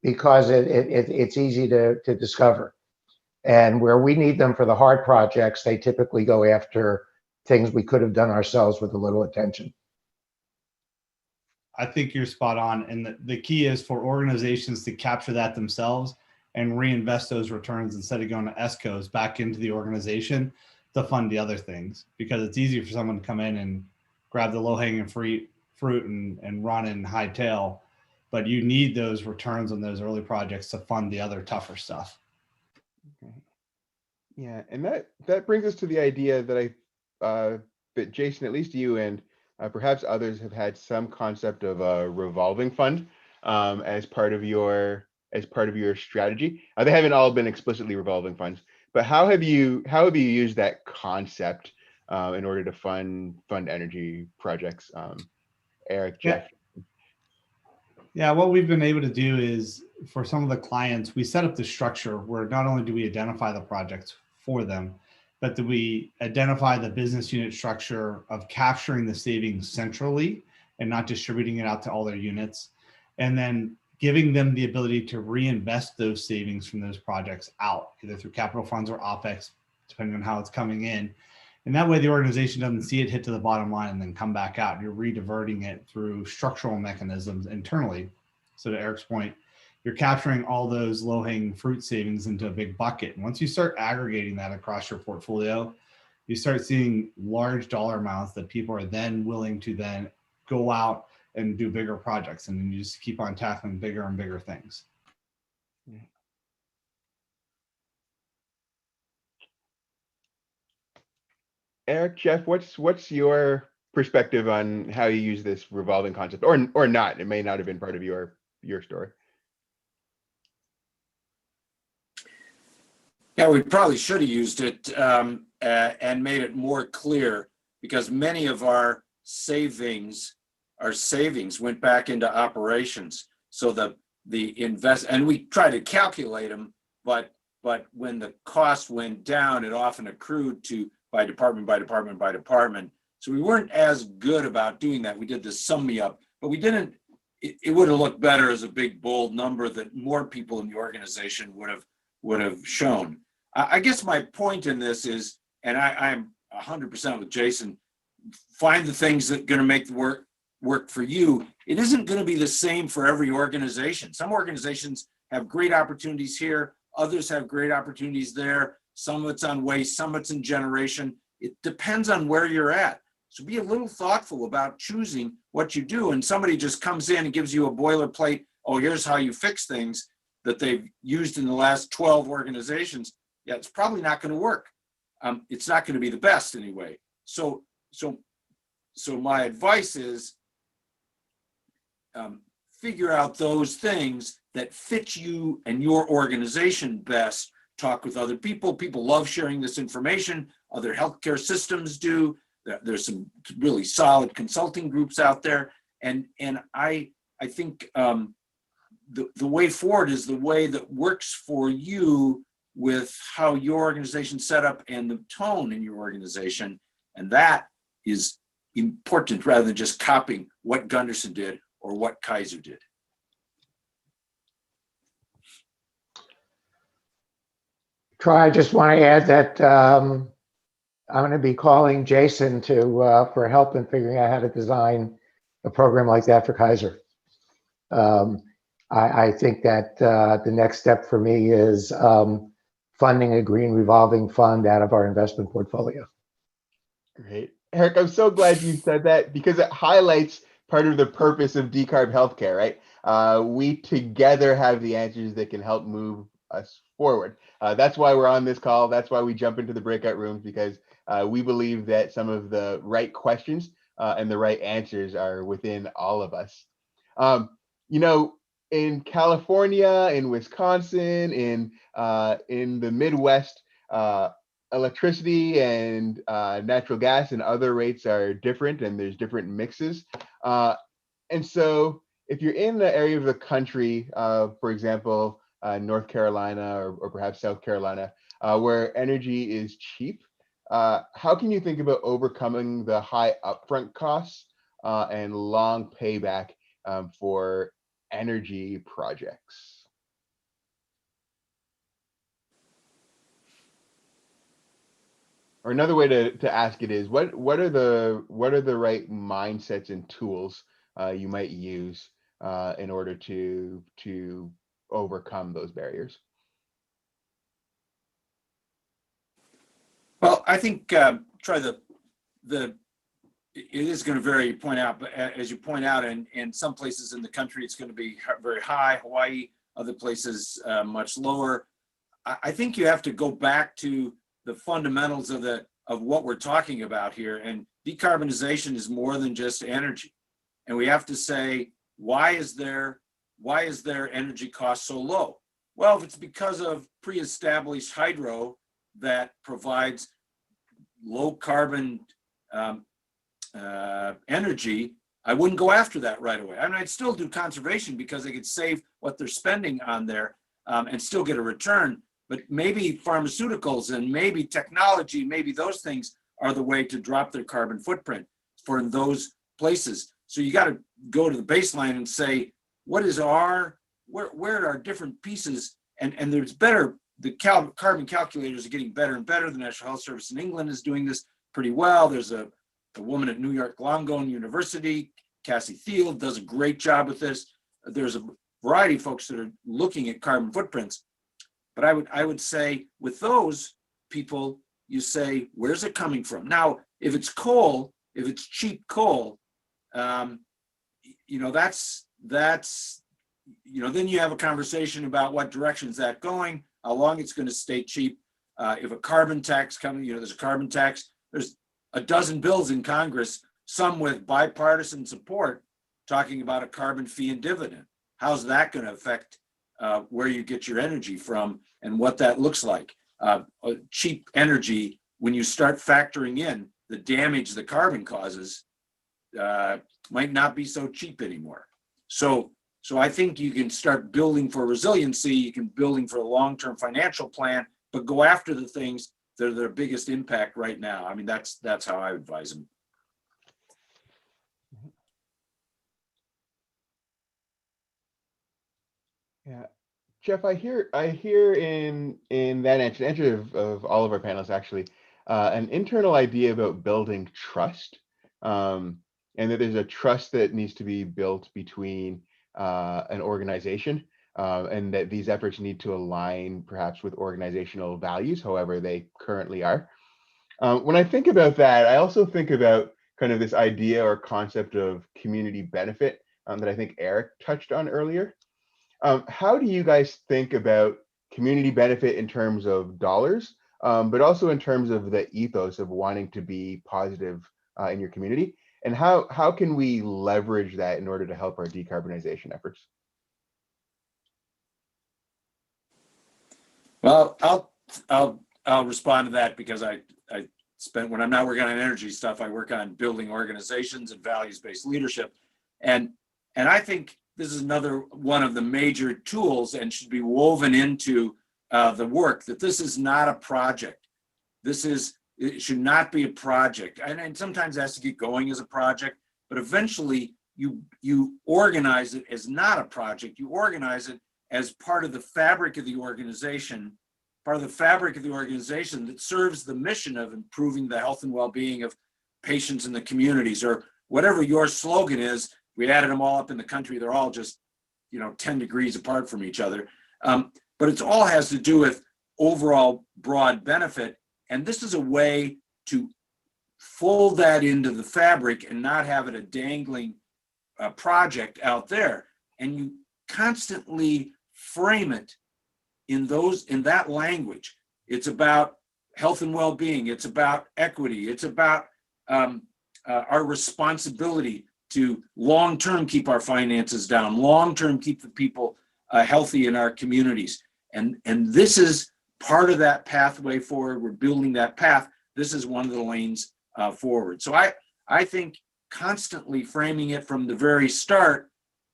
because it's easy to discover. And where we need them for the hard projects, they typically go after things we could have done ourselves with a little attention. I think you're spot on. And the key is for organizations to capture that themselves and reinvest those returns instead of going to ESCOs back into the organization to fund the other things, because it's easy for someone to come in and grab the low-hanging fruit and run and hightail, but you need those returns on those early projects to fund the other tougher stuff. Okay. Yeah, and that brings us to the idea that that Jason, at least you and perhaps others have had some concept of a revolving fund as part of your strategy. They haven't all been explicitly revolving funds, but how have you used that concept in order to fund energy projects? Eric, Jeff. Yeah, what we've been able to do is, for some of the clients, we set up the structure where not only do we identify the projects for them, but that we identify the business unit structure of capturing the savings centrally and not distributing it out to all their units, and then giving them the ability to reinvest those savings from those projects out, either through capital funds or OpEx, depending on how it's coming in. And that way the organization doesn't see it hit to the bottom line and then come back out. You're rediverting it through structural mechanisms internally. So to Eric's point, you're capturing all those low-hanging fruit savings into a big bucket. And once you start aggregating that across your portfolio, you start seeing large dollar amounts that people are then willing to then go out and do bigger projects. And then you just keep on tackling bigger and bigger things. Eric, Jeff, what's your perspective on how you use this revolving concept, or not? It may not have been part of your story. Yeah, we probably should have used it and made it more clear, because many of our savings went back into operations. So the invest, and we try to calculate them, but when the cost went down, it often accrued to by department by department by department. So we weren't as good about doing that. We did the sum me up, but we didn't. It would have looked better as a big bold number that more people in the organization would have shown. I guess my point in this is, and I'm 100% with Jason, find the things that are going to make the work for you. It isn't going to be the same for every organization. Some organizations have great opportunities here. Others have great opportunities there. Some of it's on waste, some of it's in generation. It depends on where you're at. So be a little thoughtful about choosing what you do. And somebody just comes in and gives you a boilerplate, oh, here's how you fix things that they've used in the last 12 organizations. Yeah, it's probably not going to work. It's not going to be the best anyway. So my advice is figure out those things that fit you and your organization best. Talk with other people. People love sharing this information. Other healthcare systems do. There's some really solid consulting groups out there. And I think the way forward is the way that works for you with how your organization's set up and the tone in your organization. And that is important rather than just copying what Gunderson did or what Kaiser did. Troy, I just want to add that I'm going to be calling Jason for help in figuring out how to design a program like that for Kaiser. I think that the next step for me is funding a green revolving fund out of our investment portfolio. Great. Eric, I'm so glad you said that, because it highlights part of the purpose of decarb healthcare, right? We together have the answers that can help move us forward. That's why we're on this call. That's why we jump into the breakout rooms, because we believe that some of the right questions and the right answers are within all of us. In California, in Wisconsin, in the Midwest, electricity and natural gas and other rates are different, and there's different mixes. And so if you're in the area of the country, for example, North Carolina or perhaps South Carolina, where energy is cheap, how can you think about overcoming the high upfront costs and long payback for energy projects? Or another way to ask it is, what are the right mindsets and tools you might use in order to overcome those barriers? Well, I think Troy, it is going to vary, you point out, but as you point out, in some places in the country, it's going to be very high, Hawaii, other places much lower. I think you have to go back to the fundamentals of what we're talking about here. And decarbonization is more than just energy. And we have to say, why is their energy cost so low? Well, if it's because of pre-established hydro that provides low carbon energy, I wouldn't go after that right away. I mean, I'd still do conservation because they could save what they're spending on there and still get a return. But maybe pharmaceuticals and maybe technology, maybe those things are the way to drop their carbon footprint for those places. So you got to go to the baseline and say, what is where are our different pieces? And there's better, the carbon calculators are getting better and better. The National Health Service in England is doing this pretty well. There's a woman at New York Langone University, Cassie Thiel, does a great job with this. There's a variety of folks that are looking at carbon footprints. But I would say with those people, you say, where's it coming from? Now, if it's coal, if it's cheap coal, then you have a conversation about what direction is that going, how long it's going to stay cheap. If a carbon tax comes, there's a carbon tax. There's a dozen bills in Congress, some with bipartisan support, talking about a carbon fee and dividend. How's that going to affect where you get your energy from and what that looks like? Cheap energy, when you start factoring in the damage the carbon causes, might not be so cheap anymore. So I think you can start building for resiliency. You can building for a long-term financial plan, but go after the things that are their biggest impact right now. I mean, that's how I advise them. Yeah, Jeff, I hear in that answer of all of our panelists actually, an internal idea about building trust, and that there's a trust that needs to be built between an organization, and that these efforts need to align perhaps with organizational values, however they currently are. When I think about that, I also think about kind of this idea or concept of community benefit that I think Eric touched on earlier. How do you guys think about community benefit in terms of dollars, but also in terms of the ethos of wanting to be positive in your community? And how can we leverage that in order to help our decarbonization efforts? Well, I'll respond to that because I spent, when I'm not working on energy stuff, I work on building organizations and values-based leadership. And I think this is another one of the major tools and should be woven into the work, that this is not a project. It should not be a project. And sometimes it has to get going as a project, but eventually you organize it as not a project. You organize it as part of the fabric of the organization, that serves the mission of improving the health and well-being of patients in the communities, or whatever your slogan is. We added them all up in the country. They're all just, 10 degrees apart from each other. But it all has to do with overall broad benefit. And this is a way to fold that into the fabric and not have it a dangling project out there. And you constantly frame it in that language. It's about health and well-being. It's about equity. It's about our responsibility to long-term keep our finances down, long-term keep the people healthy in our communities. And this is part of that pathway forward. We're building that path. This is one of the lanes forward. So I think constantly framing it from the very start,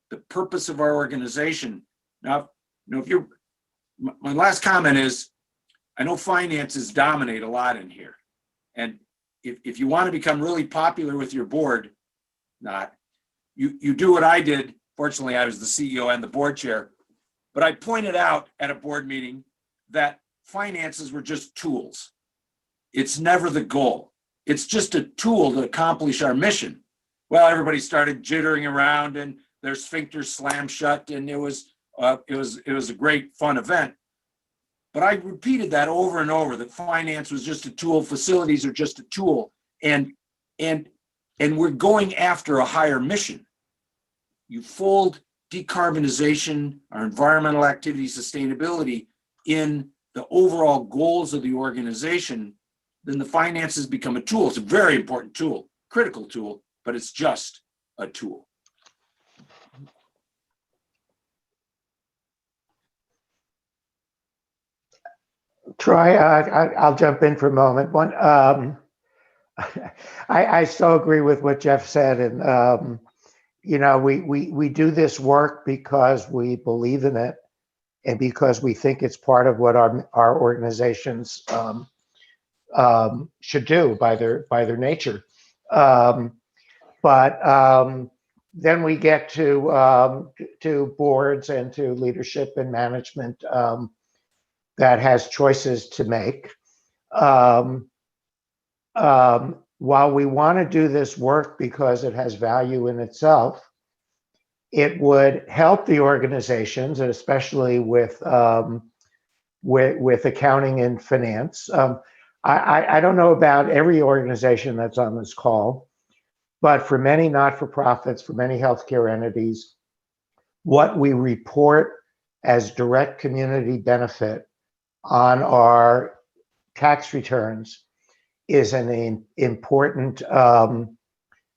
the purpose of our organization. Now, my last comment is, I know finances dominate a lot in here. And if you want to become really popular with your board, you do what I did. Fortunately, I was the CEO and the board chair, but I pointed out at a board meeting that finances were just tools. It's never the goal. It's just a tool to accomplish our mission. Well, everybody started jittering around and their sphincters slammed shut, and it was a great fun event. But I repeated that over and over, that finance was just a tool, facilities are just a tool, and we're going after a higher mission. You fold decarbonization, our environmental activity, sustainability in the overall goals of the organization, then the finances become a tool. It's a very important tool, critical tool, but it's just a tool. Troy, I'll jump in for a moment. I so agree with what Jeff said, and we do this work because we believe in it, and because we think it's part of what our organizations should do by their nature. But then we get to boards and to leadership and management that has choices to make. While we want to do this work because it has value in itself, it would help the organizations, and especially with accounting and finance. I don't know about every organization that's on this call, But for many not-for-profits, for many healthcare entities, what we report as direct community benefit on our tax returns is an important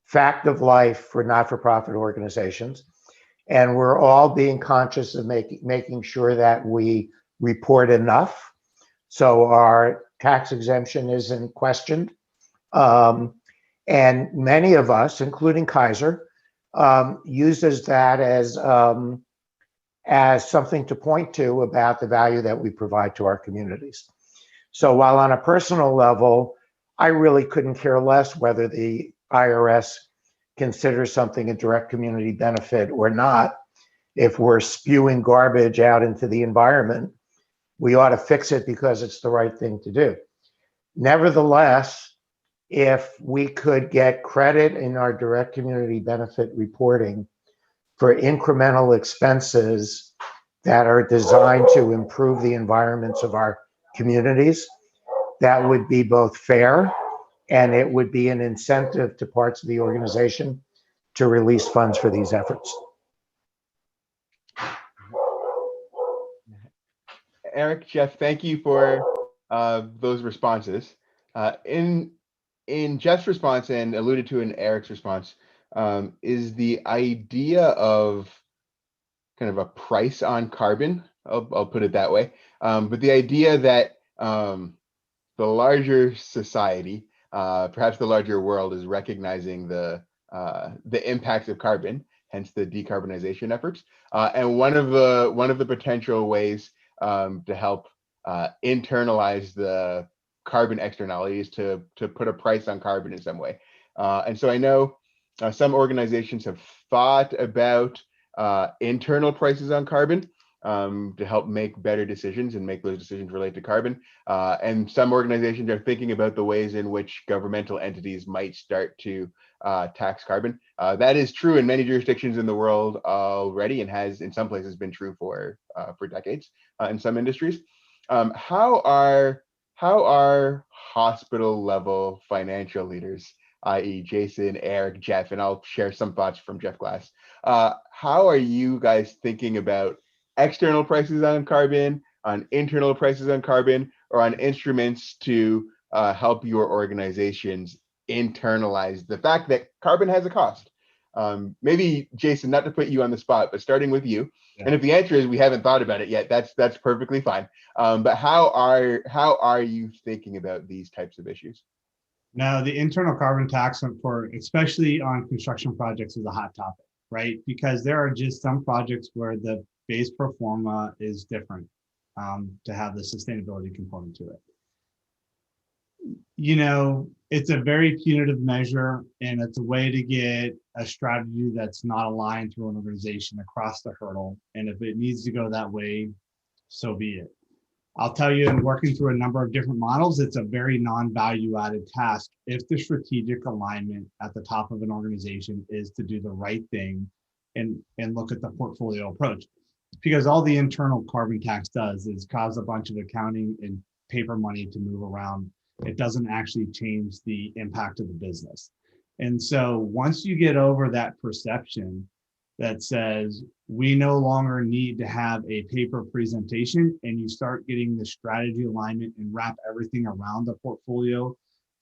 fact of life for not-for-profit organizations. And we're all being conscious of making sure that we report enough so our tax exemption isn't questioned. And many of us, including Kaiser, uses that as something to point to about the value that we provide to our communities. So while on a personal level, I really couldn't care less whether the IRS considers something a direct community benefit or not. If we're spewing garbage out into the environment, we ought to fix it because it's the right thing to do. Nevertheless, if we could get credit in our direct community benefit reporting for incremental expenses that are designed to improve the environments of our communities, that would be both fair and it would be an incentive to parts of the organization to release funds for these efforts. Eric, Jeff, thank you for those responses. In Jeff's response and alluded to in Eric's response, is the idea of kind of a price on carbon, I'll put it that way, but the idea that the larger society, perhaps the larger world, is recognizing the impacts of carbon, hence the decarbonization efforts, and one of the potential ways to help internalize the carbon externalities to put a price on carbon in some way. And so I know some organizations have thought about internal prices on carbon to help make better decisions and make those decisions relate to carbon. And some organizations are thinking about the ways in which governmental entities might start to tax carbon. That is true in many jurisdictions in the world already, and has in some places been true for decades in some industries. How are hospital level financial leaders, i.e. Jason, Eric, Jeff, and I'll share some thoughts from Jeff Glass. How are you guys thinking about external prices on carbon, on internal prices on carbon, or on instruments to help your organizations internalize the fact that carbon has a cost? Maybe Jason, not to put you on the spot, but starting with you. Yeah. And if the answer is we haven't thought about it yet, that's perfectly fine. But how are you thinking about these types of issues? No, the internal carbon tax for especially on construction projects is a hot topic, right? Because there are just some projects where the base pro forma is different to have the sustainability component to it. You know, it's a very punitive measure, and it's a way to get a strategy that's not aligned through an organization across the hurdle. And if it needs to go that way, so be it. I'll tell you, in working through a number of different models, it's a very non-value added task if the strategic alignment at the top of an organization is to do the right thing and look at the portfolio approach. Because all the internal carbon tax does is cause a bunch of accounting and paper money to move around. It doesn't actually change the impact of the business. And so once you get over that perception that says we no longer need to have a paper presentation, and you start getting the strategy alignment and wrap everything around the portfolio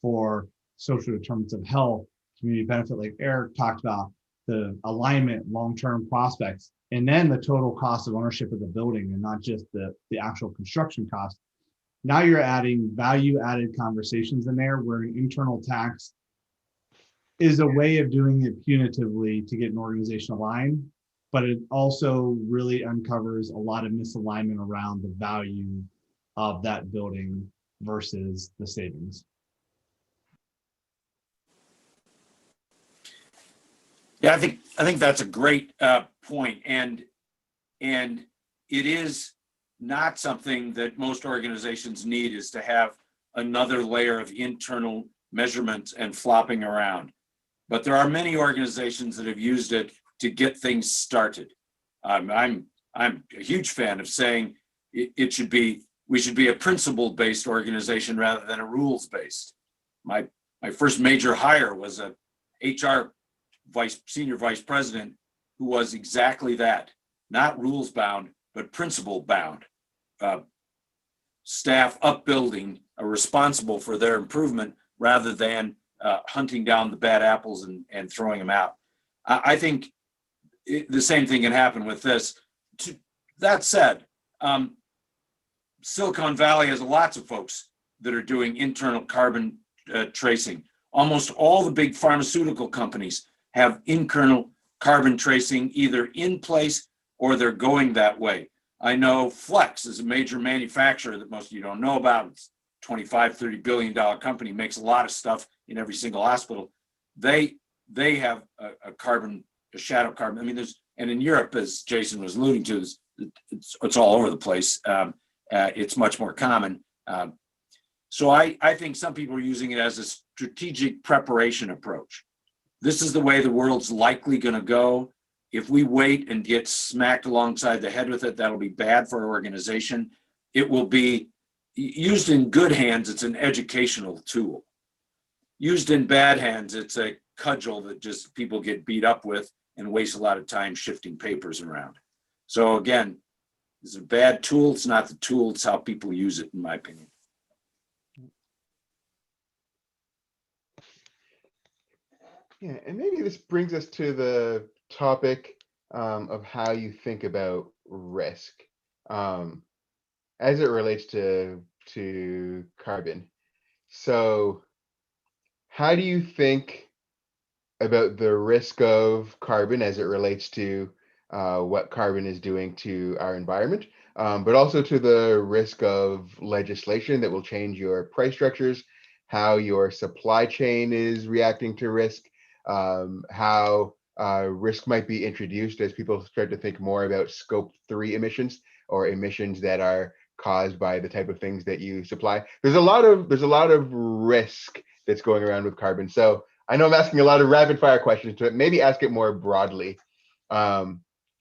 for social determinants of health, community benefit, like Eric talked about, the alignment, long-term prospects, and then the total cost of ownership of the building and not just the actual construction cost. Now you're adding value-added conversations in there where an internal tax is a way of doing it punitively to get an organization aligned, but it also really uncovers a lot of misalignment around the value of that building versus the savings. Yeah, I think that's a great point, and it is not something that most organizations need, is to have another layer of internal measurement and flopping around. But there are many organizations that have used it to get things started. I'm a huge fan of saying we should be a principle-based organization rather than a rules-based. My first major hire was a HR senior vice president who was exactly that, not rules bound, but principle bound. Staff upbuilding are responsible for their improvement rather than hunting down the bad apples and throwing them out. I think the same thing can happen with this. That said, Silicon Valley has lots of folks that are doing internal carbon tracing. Almost all the big pharmaceutical companies have internal carbon tracing either in place or they're going that way. I know Flex is a major manufacturer that most of you don't know about. It's a $25-30 billion company, makes a lot of stuff in every single hospital. They have a shadow carbon. I mean, and in Europe, as Jason was alluding to, it's all over the place. It's much more common. So I think some people are using it as a strategic preparation approach. This is the way the world's likely going to go. If we wait and get smacked alongside the head with it, that'll be bad for our organization. It will be used in good hands. It's an educational tool. Used in bad hands, it's a cudgel that just people get beat up with and waste a lot of time shifting papers around. So again, it's a bad tool. It's not the tool. It's how people use it, in my opinion. Yeah, and maybe this brings us to the topic of how you think about risk as it relates to carbon. So how do you think about the risk of carbon as it relates to what carbon is doing to our environment, but also to the risk of legislation that will change your price structures, how your supply chain is reacting to risk, how risk might be introduced as people start to think more about scope 3 emissions or emissions that are caused by the type of things that you supply. There's a lot of risk that's going around with carbon. So I know I'm asking a lot of rapid fire questions, but maybe ask it more broadly.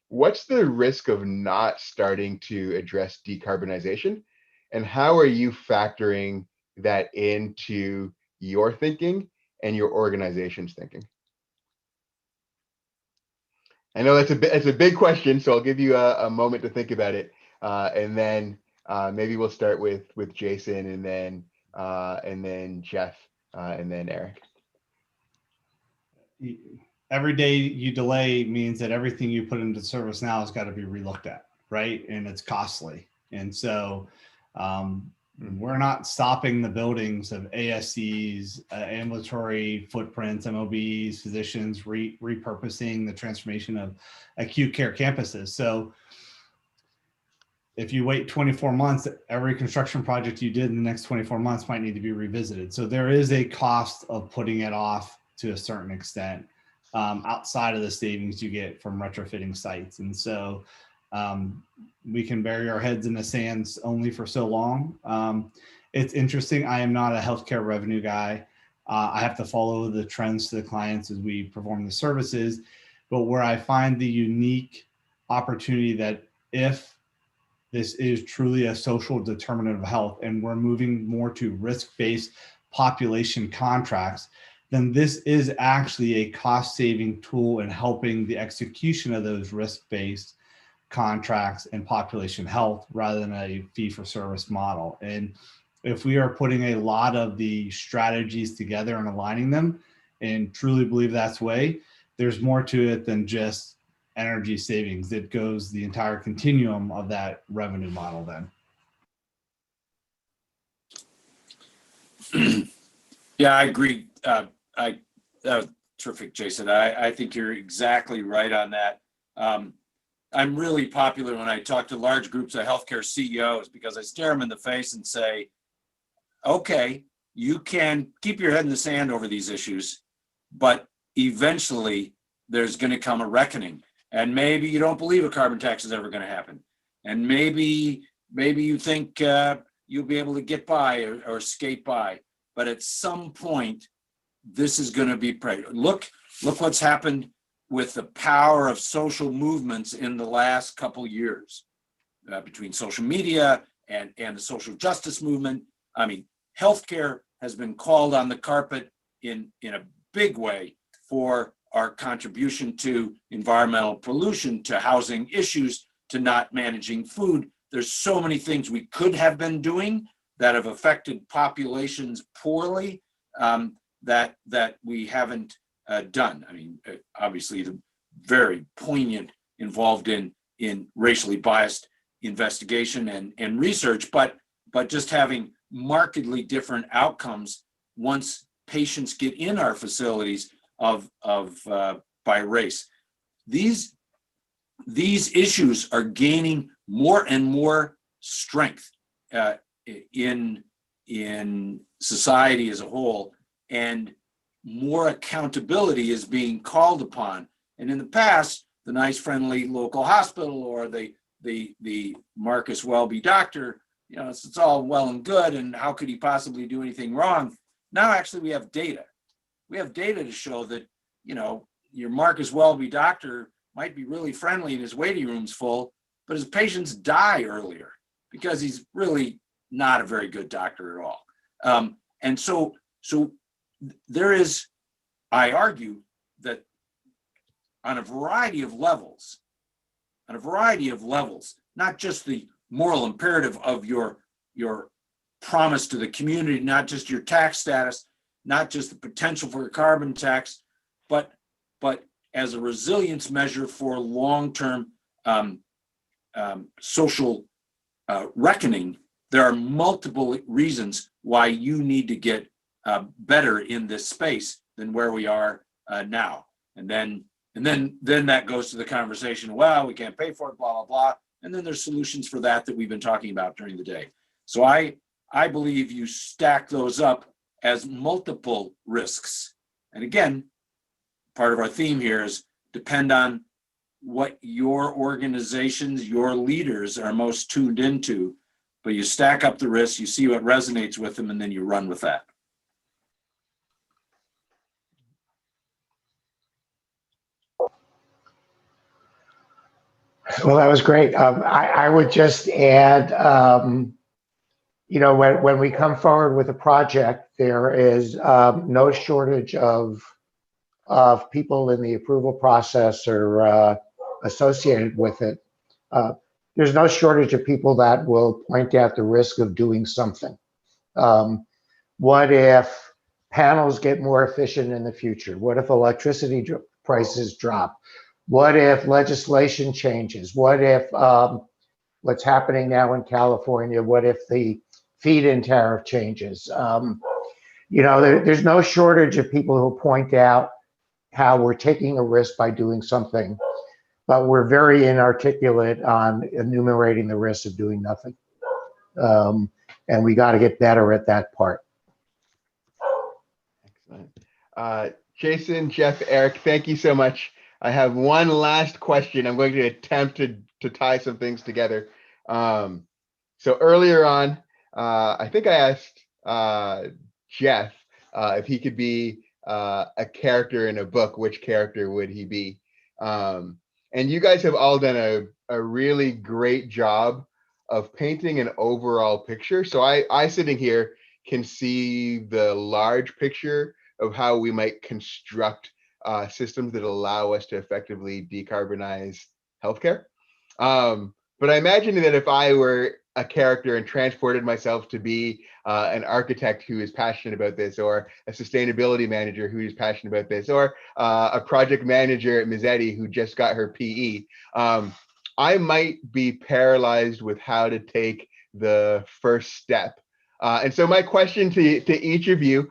What's the risk of not starting to address decarbonization? And how are you factoring that into your thinking and your organization's thinking? I know it's a big question, so I'll give you a moment to think about it, and then maybe we'll start with Jason, and then Jeff, and then Eric. Every day you delay means that everything you put into service now has got to be relooked at, right? And it's costly. And so we're not stopping the buildings of ASCs, ambulatory footprints, MOBs, physicians, repurposing the transformation of acute care campuses. So if you wait 24 months, every construction project you did in the next 24 months might need to be revisited. So there is a cost of putting it off to a certain extent, outside of the savings you get from retrofitting sites. And so we can bury our heads in the sands only for so long. It's interesting. I am not a healthcare revenue guy. I have to follow the trends to the clients as we perform the services. But where I find the unique opportunity that if this is truly a social determinant of health and we're moving more to risk-based population contracts, then this is actually a cost-saving tool in helping the execution of those risk-based contracts and population health rather than a fee-for-service model. And if we are putting a lot of the strategies together and aligning them and truly believe that's the way, there's more to it than just energy savings. It goes the entire continuum of that revenue model then. Yeah, I agree. That was terrific, Jason. I think you're exactly right on that. I'm really popular when I talk to large groups of healthcare CEOs because I stare them in the face and say, okay, you can keep your head in the sand over these issues, but eventually there's going to come a reckoning. And maybe you don't believe a carbon tax is ever going to happen. And maybe you think you'll be able to get by or skate by. But at some point, this is going to be look what's happened with the power of social movements in the last couple years between social media and the social justice movement. I mean, healthcare has been called on the carpet in a big way for our contribution to environmental pollution, to housing issues, to not managing food. There's so many things we could have been doing that have affected populations poorly, that we haven't done. I mean, obviously, the very poignant involved in racially biased investigation and research, but just having markedly different outcomes once patients get in our facilities by race. These issues are gaining more and more strength in society as a whole, and more accountability is being called upon. And in the past, the nice, friendly local hospital or the Marcus Welby doctor, you know, it's all well and good, and how could he possibly do anything wrong? Now, actually, we have data. We have data to show that, you know, your Marcus Welby doctor might be really friendly and his waiting room's full, but his patients die earlier because he's really not a very good doctor at all. And so there is, I argue, that on a variety of levels, not just the moral imperative of your promise to the community, not just your tax status, not just the potential for a carbon tax, but as a resilience measure for long-term social reckoning. There are multiple reasons why you need to get better in this space than where we are now. And then that goes to the conversation, well, we can't pay for it, blah, blah, blah. And then there's solutions for that we've been talking about during the day. So I believe you stack those up as multiple risks. And again, part of our theme here is depend on what your organizations, your leaders are most tuned into, but you stack up the risks, you see what resonates with them, and then you run with that. Well, that was great. I would just add, you know, when we come forward with a project, there is no shortage of people in the approval process or associated with it. There's no shortage of people that will point out the risk of doing something. What if panels get more efficient in the future? What if electricity prices drop? What if legislation changes? What if what's happening now in California? What if the feed-in tariff changes? You know, there's no shortage of people who point out how we're taking a risk by doing something, but we're very inarticulate on enumerating the risks of doing nothing. And we got to get better at that part. Excellent. Jason, Jeff, Eric, thank you so much. I have one last question. I'm going to attempt to tie some things together. So earlier on, I think I asked Jeff if he could be a character in a book, which character would he be? And you guys have all done a really great job of painting an overall picture. So I sitting here can see the large picture of how we might construct systems that allow us to effectively decarbonize healthcare. But I imagine that if I were a character and transported myself to be an architect who is passionate about this, or a sustainability manager who is passionate about this, or a project manager at Mazzetti who just got her PE, I might be paralyzed with how to take the first step. And so my question to each of you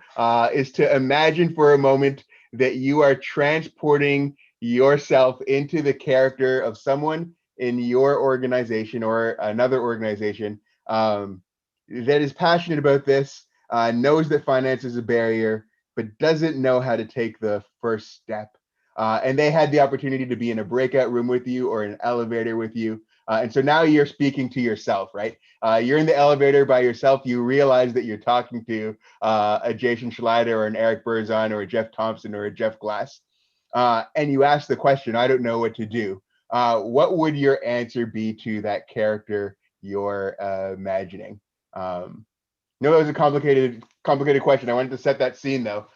is to imagine for a moment that you are transporting yourself into the character of someone in your organization or another organization that is passionate about this, knows that finance is a barrier, but doesn't know how to take the first step. And they had the opportunity to be in a breakout room with you or an elevator with you. And so now you're speaking to yourself, right? You're in the elevator by yourself. You realize that you're talking to a Jason Schleider or an Eric Burzon or a Jeff Thompson or a Jeff Glass. And you ask the question, I don't know what to do. What would your answer be to that character you're imagining? No, that was a complicated question. I wanted to set that scene though.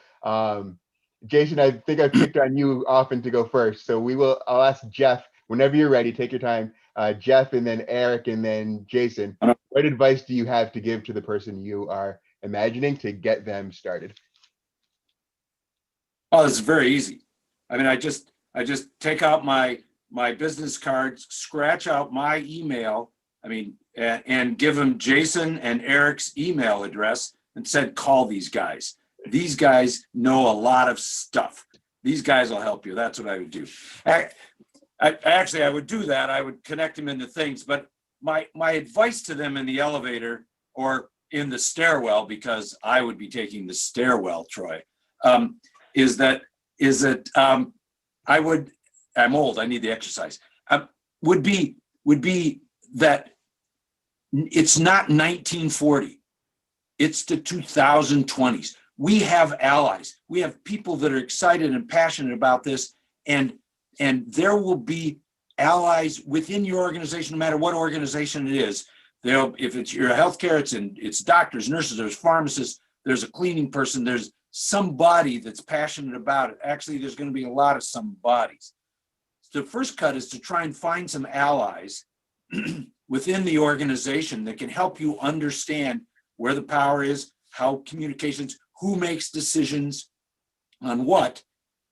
Jason, I think I've picked on you often to go first. So I'll ask Jeff whenever you're ready. Take your time. Jeff, and then Eric, and then Jason. What advice do you have to give to the person you are imagining to get them started? Oh, it's very easy. I mean, I just take out my business cards, scratch out my email. I mean, and give them Jason and Eric's email address and said, call these guys. These guys know a lot of stuff. These guys will help you. That's what I would do. I would do that. I would connect them into things, but my advice to them in the elevator or in the stairwell, because I would be taking the stairwell, Troy, is that I'm old, I need the exercise, would be that it's not 1940, it's the 2020s. We have allies. We have people that are excited and passionate about this, and there will be allies within your organization, no matter what organization it is. If it's your healthcare, it's doctors, nurses, there's pharmacists, there's a cleaning person, there's somebody that's passionate about it. Actually, there's going to be a lot of somebodies. The first cut is to try and find some allies within the organization that can help you understand where the power is, how communications, who makes decisions on what,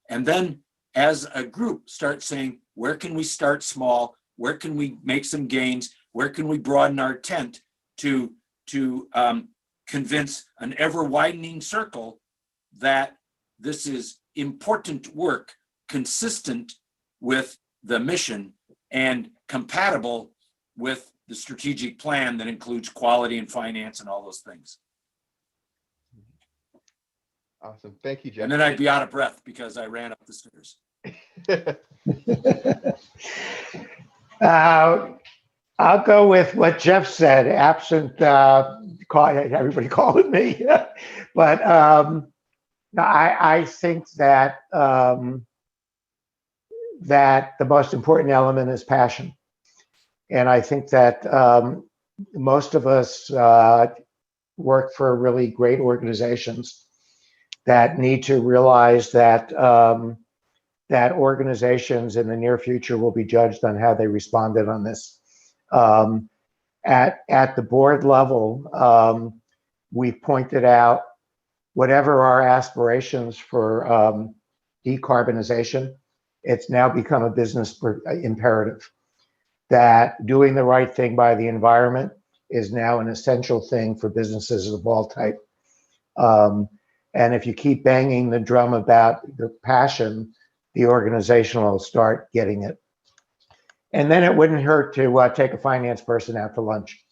and then as a group start saying, where can we start small? Where can we make some gains? Where can we broaden our tent to convince an ever widening circle that this is important work, consistent with the mission and compatible with the strategic plan that includes quality and finance and all those things. Awesome. Thank you, Jeff. And then I'd be out of breath because I ran up the stairs. I'll go with what Jeff said, absent everybody calling me. But I think that that the most important element is passion. And I think that most of us work for really great organizations that need to realize that that organizations in the near future will be judged on how they responded on this. At the board level, we've pointed out whatever our aspirations for decarbonization, it's now become a business imperative. That doing the right thing by the environment is now an essential thing for businesses of all type. And if you keep banging the drum about the passion, the organization will start getting it. And then it wouldn't hurt to take a finance person out to lunch.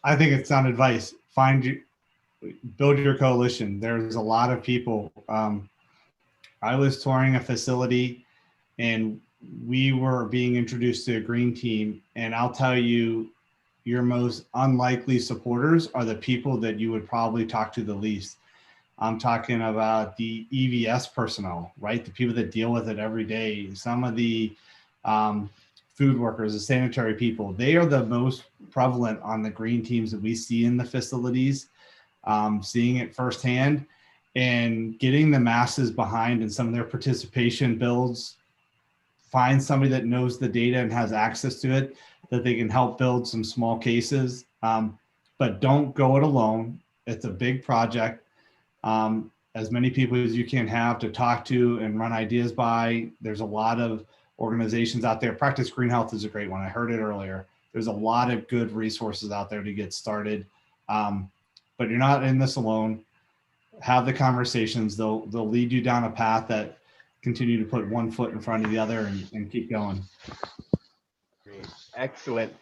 I think it's sound advice. Build your coalition. There's a lot of people. I was touring a facility and we were being introduced to a green team. And I'll tell you, your most unlikely supporters are the people that you would probably talk to the least. I'm talking about the EVS personnel, right? The people that deal with it every day. Some of the food workers, the sanitary people, they are the most prevalent on the green teams that we see in the facilities. Seeing it firsthand and getting the masses behind in some of their participation builds, find somebody that knows the data and has access to it, that they can help build some small cases, but don't go it alone. It's a big project. As many people as you can have to talk to and run ideas by. There's a lot of organizations out there. Practice Green Health is a great one. I heard it earlier. There's a lot of good resources out there to get started. But you're not in this alone. Have the conversations. They'll lead you down a path that continue to put one foot in front of the other and keep going. Great. Excellent.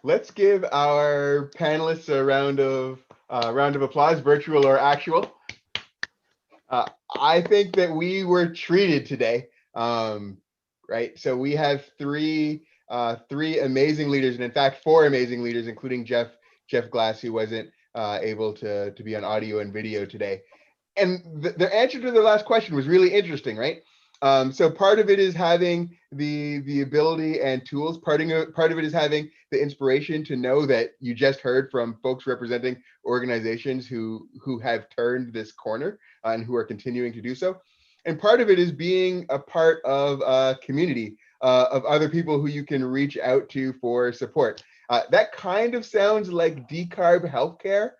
Let's give our panelists a round of applause, virtual or actual. I think that we were treated today, right? So we have three amazing leaders, and in fact, 4 amazing leaders, including Jeff Glass, who wasn't able to be on audio and video today. And the answer to the last question was really interesting, right? So part of it is having the ability and tools. Part of it is having the inspiration to know that you just heard from folks representing organizations who have turned this corner and who are continuing to do so. And part of it is being a part of a community of other people who you can reach out to for support. That kind of sounds like decarb healthcare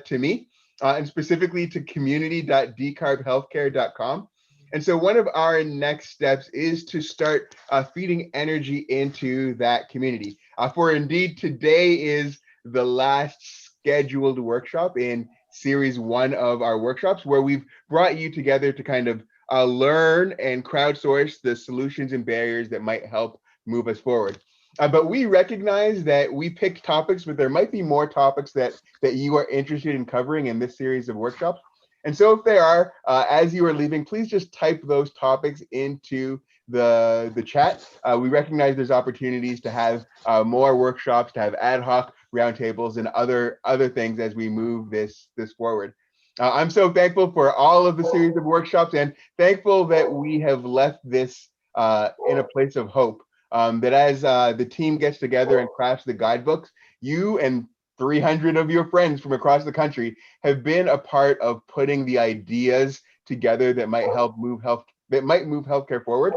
to me, and specifically to community.decarbhealthcare.com. And so one of our next steps is to start feeding energy into that community. For indeed, today is the last scheduled workshop in series 1 of our workshops, where we've brought you together to kind of learn and crowdsource the solutions and barriers that might help move us forward. But we recognize that we picked topics, but there might be more topics that you are interested in covering in this series of workshops. And so if there are, as you are leaving, please just type those topics into the chat. We recognize there's opportunities to have more workshops, to have ad hoc roundtables and other things as we move this forward. I'm so thankful for all of the series of workshops, and thankful that we have left this in a place of hope. That as the team gets together and crafts the guidebooks, you and 300 of your friends from across the country have been a part of putting the ideas together that might move healthcare forward.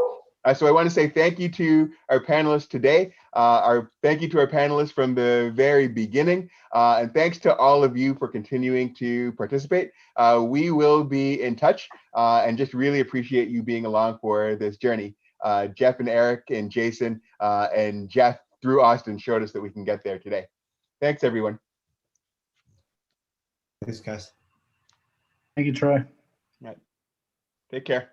So I want to say thank you to our panelists today. Thank you to our panelists from the very beginning, and thanks to all of you for continuing to participate. We will be in touch, and just really appreciate you being along for this journey. Jeff and Eric and Jason and Jeff through Austin showed us that we can get there today. Thanks, everyone. Thanks, guys. Thank you, Troy. Right. Take care.